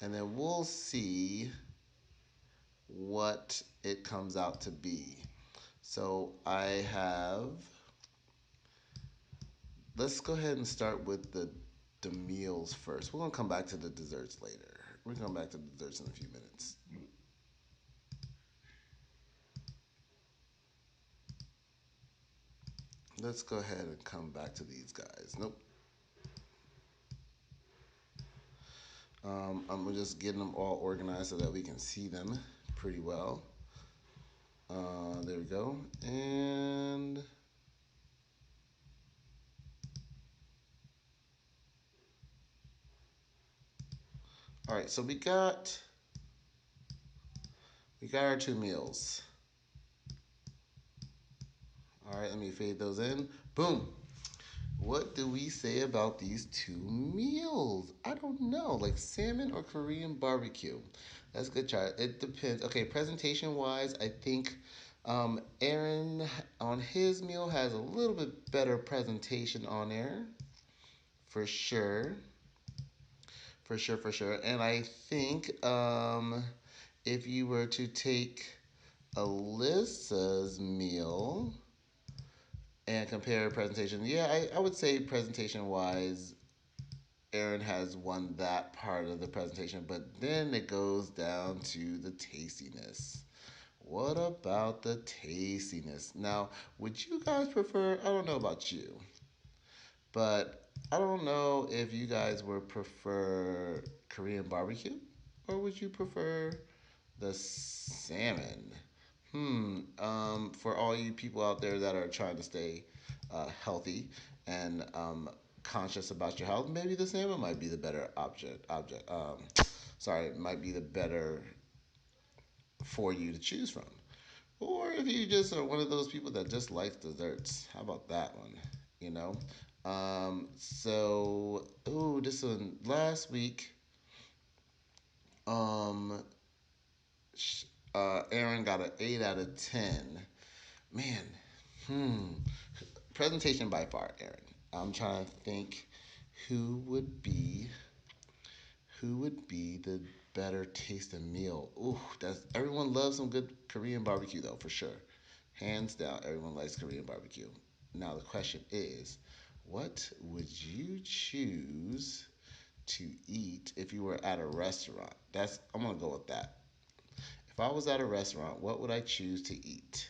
and then we'll see what it comes out to be. So I have, let's go ahead and start with the meals first. We're gonna come back to the desserts later. We're gonna come back to the desserts in a few minutes. Let's go ahead and come back to these guys. Nope. I'm just getting them all organized so that we can see them pretty well. There we go. And all right, so we got our two meals. All right, let me fade those in. Boom. What do we say about these two meals? I don't know, like salmon or Korean barbecue. That's a good try. It depends. Okay, presentation wise, I think Aaron on his meal has a little bit better presentation on there, for sure, for sure. And I think if you were to take Alyssa's meal and compare presentation, yeah, I would say presentation wise, Aaron has won that part of the presentation, but then it goes down to the tastiness. What about the tastiness? Now, would you guys prefer? I don't know about you, but I don't know if you guys would prefer Korean barbecue or would you prefer the salmon? For all you people out there that are trying to stay healthy and conscious about your health, maybe the salmon might be the better might be the better for you to choose from. Or if you just are one of those people that just likes desserts, how about that one? You know. This one last week. Um, Aaron got an 8 out of 10. Man, hmm. Presentation by far, Aaron. I'm trying to think who would be who would be the better tasting meal. Ooh, that's everyone loves some good Korean barbecue though, for sure. Hands down, everyone likes Korean barbecue. Now the question is, what would you choose to eat if you were at a restaurant? I'm gonna go with that. If I was at a restaurant, what would I choose to eat?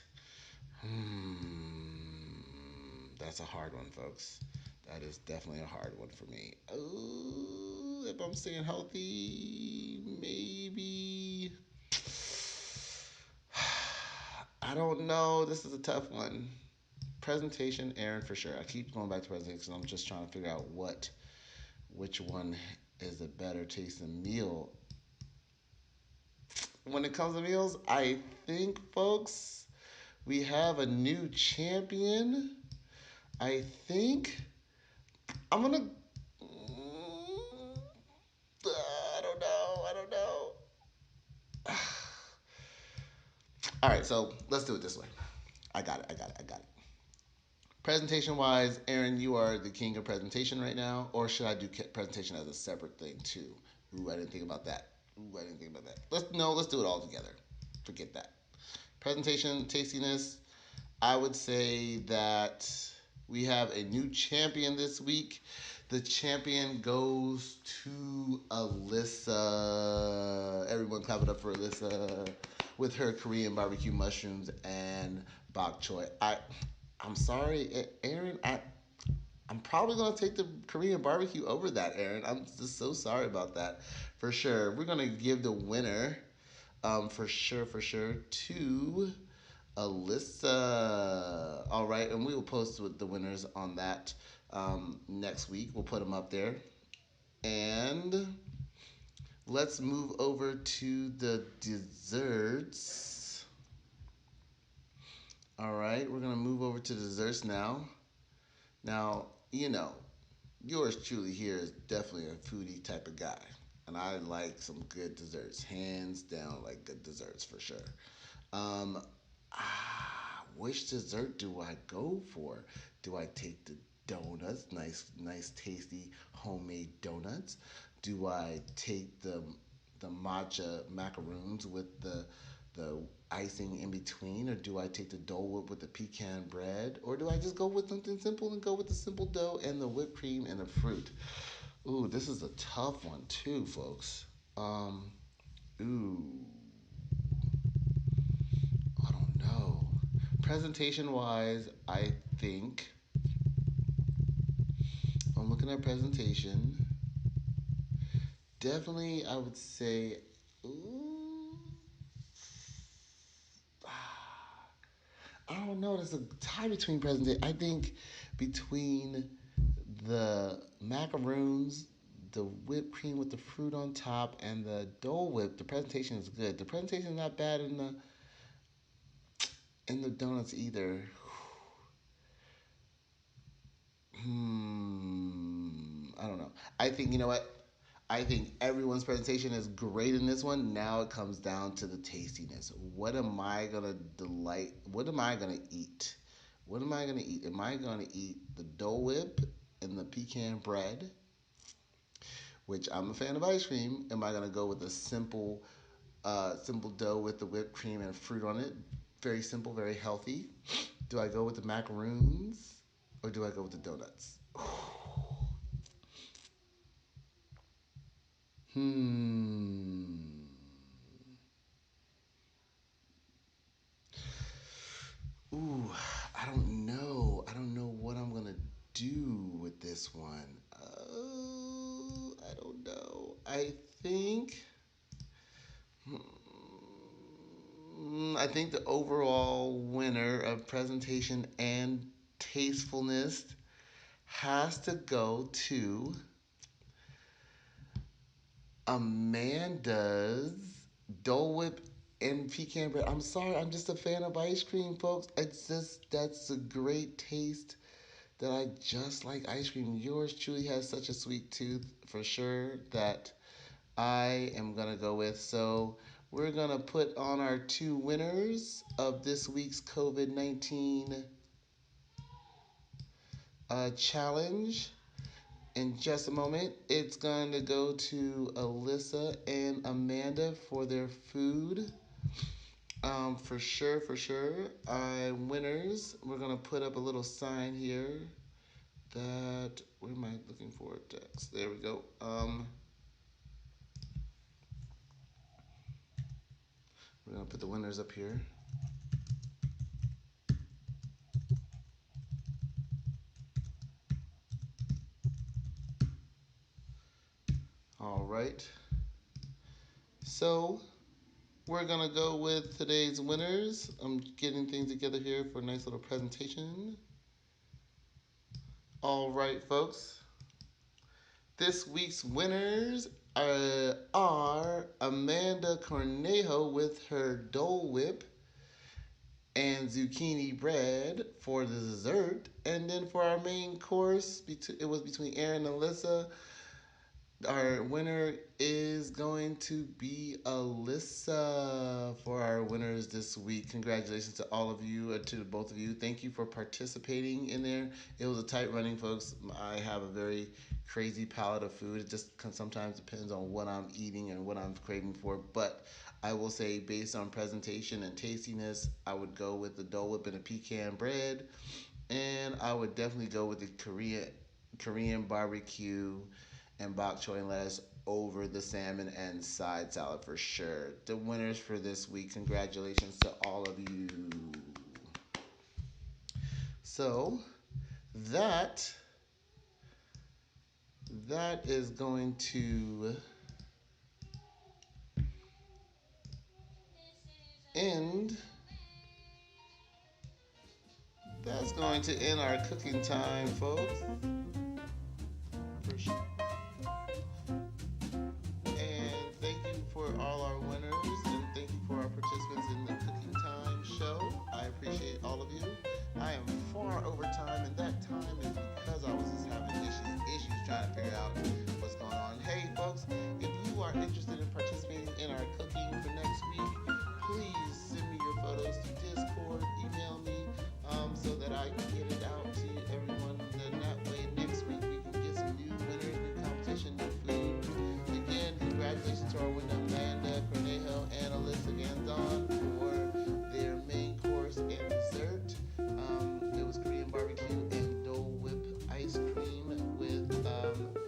That's a hard one, folks. That is definitely a hard one for me. Oh, if I'm staying healthy, maybe. I don't know. This is a tough one. Presentation, Aaron, for sure. I keep going back to presentation because I'm just trying to figure out which one is a better tasting meal. When it comes to meals, I think, folks, we have a new champion. I think I'm gonna. I don't know. I don't know. All right, so let's do it this way. I got it. I got it. I got it. Presentation wise, Aaron, you are the king of presentation right now, or should I do presentation as a separate thing too? Ooh, I didn't think about that. Ooh, I didn't think about that. Let's do it all together. Forget that. Presentation, tastiness. I would say that we have a new champion this week. The champion goes to Alyssa. Everyone clap it up for Alyssa with her Korean barbecue mushrooms and bok choy. I'm sorry, Aaron. I'm probably gonna take the Korean barbecue over that, Aaron. I'm just so sorry about that. For sure, we're gonna give the winner, for sure, to Alyssa. All right, and we will post with the winners on that next week. We'll put them up there, and let's move over to the desserts. All right, we're gonna move over to desserts now. Now, yours truly here is definitely a foodie type of guy. And I like some good desserts. Hands down, like good desserts for sure. Um, which dessert do I go for? Do I take the donuts, nice, tasty homemade donuts? Do I take the matcha macaroons with the icing in between, or do I take the Dole Whip with the pecan bread, or do I just go with something simple and go with the simple dough and the whipped cream and the fruit? Ooh, this is a tough one too, folks. Ooh, I don't know. Presentation wise, I think I'm looking at presentation. Definitely, I would say, ooh, I don't know. There's a tie between presentation. I think between the macaroons, the whipped cream with the fruit on top, and the Dole Whip, the presentation is good. The presentation is not bad in the donuts either. I don't know. I think, you know what? I think everyone's presentation is great in this one. Now it comes down to the tastiness. What am I gonna delight? What am I gonna eat? What am I gonna eat? Am I gonna eat the Dole Whip and the pecan bread, which I'm a fan of ice cream? Am I gonna go with a simple dough with the whipped cream and fruit on it? Very simple, very healthy. Do I go with the macaroons or do I go with the donuts? Hmm. Ooh, I don't know. I don't know what I'm gonna do with this one. I don't know. I think the overall winner of presentation and tastefulness has to go to Amanda's Dole Whip and pecan bread. I'm sorry, I'm just a fan of ice cream, folks. It's just that's a great taste that I just like ice cream. Yours truly has such a sweet tooth for sure that I am gonna go with. So we're gonna put on our two winners of this week's COVID-19 challenge in just a moment. It's going to go to Alyssa and Amanda for their food. For sure, for sure. Winners. We're gonna put up a little sign here. Where am I looking for? Text. There we go. We're gonna put the winners up here. All right. So we're going to go with today's winners. I'm getting things together here for a nice little presentation. All right, folks. This week's winners are Amanda Cornejo with her Dole Whip and zucchini bread for the dessert. And then for our main course, it was between Aaron and Alyssa. Our winner is going to be Alyssa for our winners this week. Congratulations to all of you, to both of you. Thank you for participating in there. It was a tight running, folks. I have a very crazy palate of food. It just sometimes depends on what I'm eating and what I'm craving for. But I will say, based on presentation and tastiness, I would go with the Dole Whip and a pecan bread. And I would definitely go with the Korean barbecue and bok choy and lettuce over the salmon and side salad for sure. The winners for this week, congratulations to all of you. So that is going to end. That's going to end our cooking time, folks. For sure. For all our winners, and thank you for our participants in the Cooking Time show. I appreciate all of you. I am far over time, and that time is because I was just having issues trying to figure out what's going on. Hey folks, if you are interested in participating in our cooking for next week, please send me your photos to Discord, email me, so that I can get it out to everyone. Then that way next week we can get some new winners, new competition, new food. Again, congratulations to our winner Amanda Cornejo and Alyssa Ganzon for their main course and dessert. It was Korean barbecue and Dole Whip ice cream with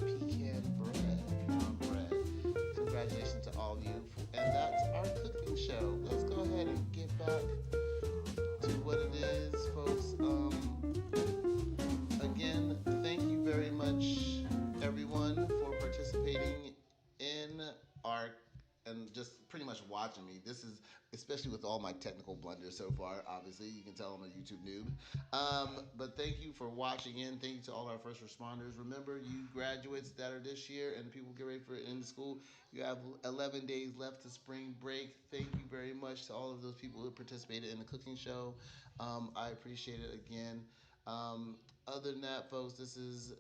pecan bread. Congratulations to all of you. And that's our cooking show. Let's go ahead and get back to what it is, folks. Again, thank you very much, everyone, for participating in our and just pretty much watching me. This is, especially with all my technical blunders so far, obviously, you can tell I'm a YouTube noob. But thank you for watching in. Thank you to all our first responders. Remember, you graduates that are this year and people get ready for it in school, you have 11 days left to spring break. Thank you very much to all of those people who participated in the cooking show. I appreciate it again. Other than that, folks, this is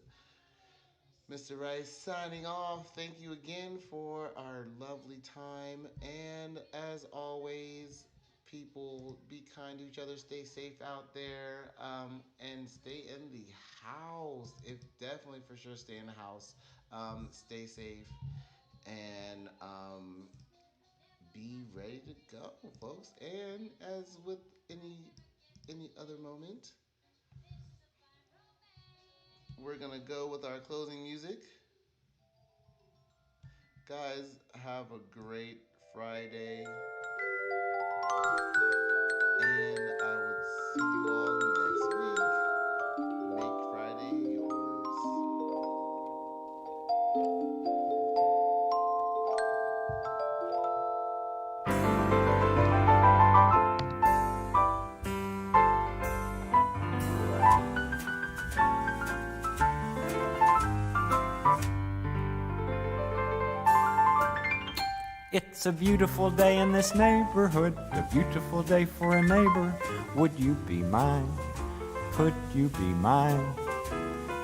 Mr. Rice signing off. Thank you again for our lovely time. And as always, people, be kind to each other. Stay safe out there. And stay in the house. Definitely for sure stay in the house. Stay safe. And be ready to go, folks. And as with any other moment, we're going to go with our closing music. Guys, have a great Friday. And I would see you all next week. Make Friday yours. It's a beautiful day in this neighborhood, a beautiful day for a neighbor. Would you be mine? Could you be mine?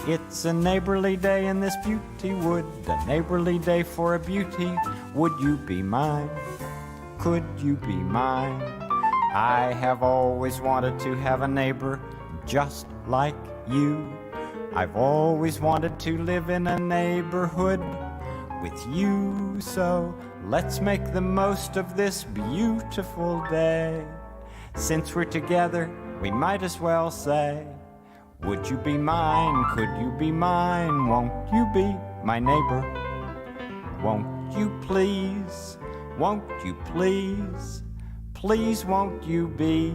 It's a neighborly day in this beauty wood, a neighborly day for a beauty. Would you be mine? Could you be mine? I have always wanted to have a neighbor just like you. I've always wanted to live in a neighborhood with you, so let's make the most of this beautiful day. Since we're together, we might as well say, would you be mine? Could you be mine? Won't you be my neighbor? Won't you please? Won't you please? Please won't you be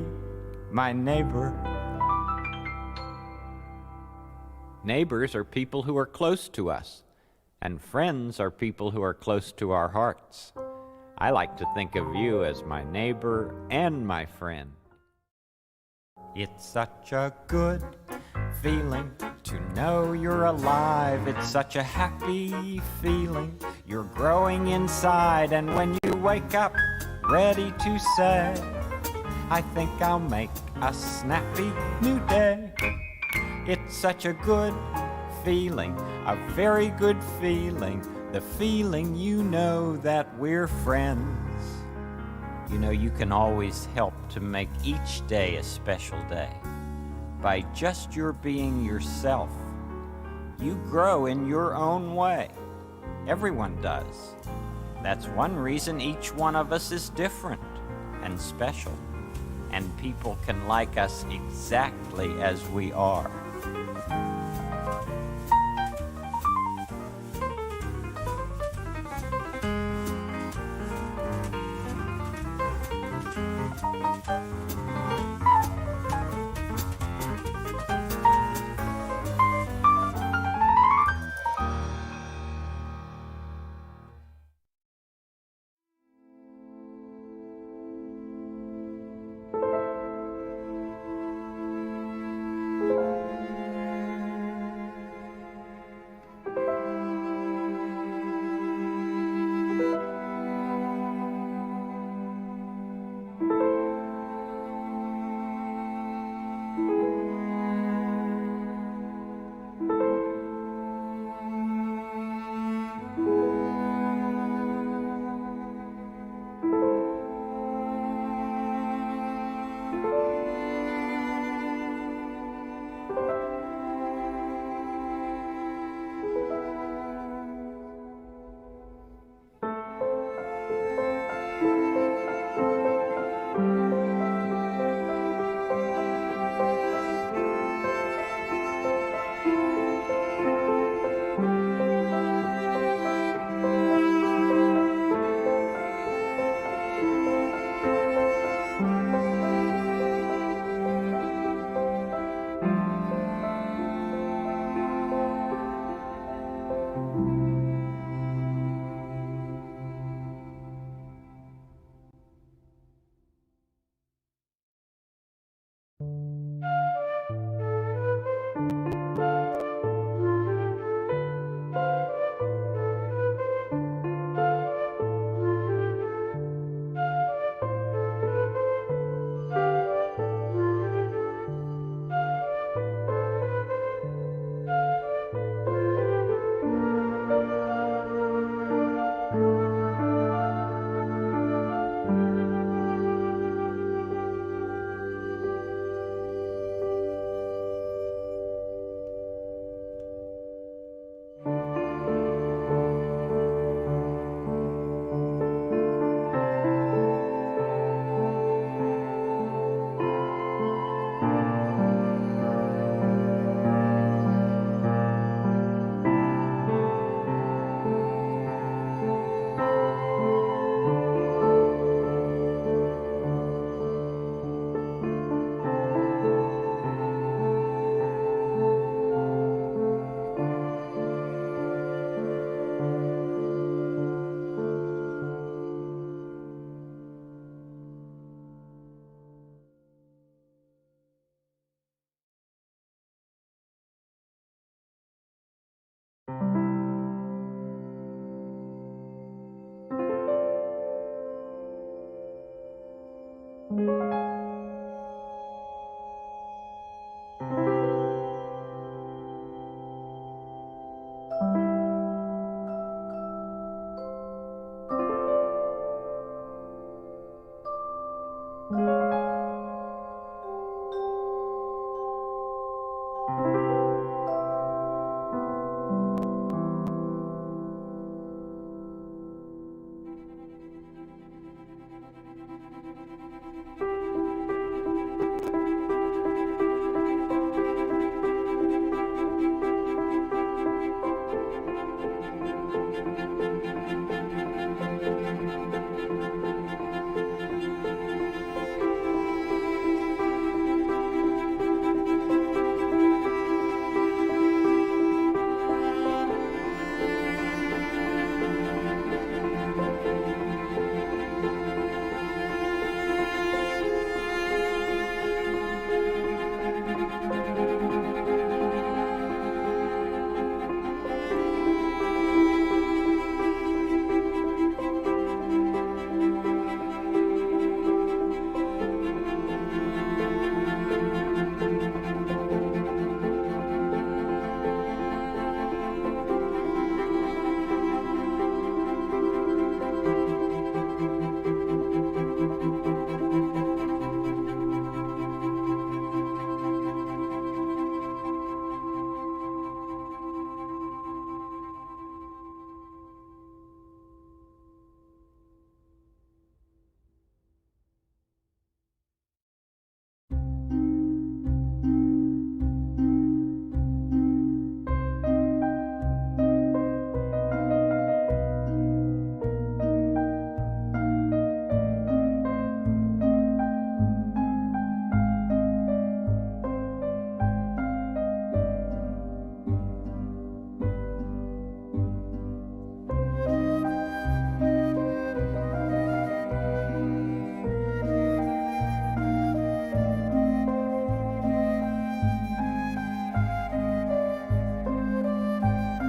my neighbor? Neighbors are people who are close to us And friends are people who are close to our hearts. I like to think of you as my neighbor and my friend. It's such a good feeling to know you're alive. It's such a happy feeling. You're growing inside, and when you wake up ready to say, I think I'll make a snappy new day. It's such a good feeling, a very good feeling, the feeling you know that we're friends. You know, you can always help to make each day a special day. By just your being yourself, you grow in your own way. Everyone does. That's one reason each one of us is different and special, and people can like us exactly as we are.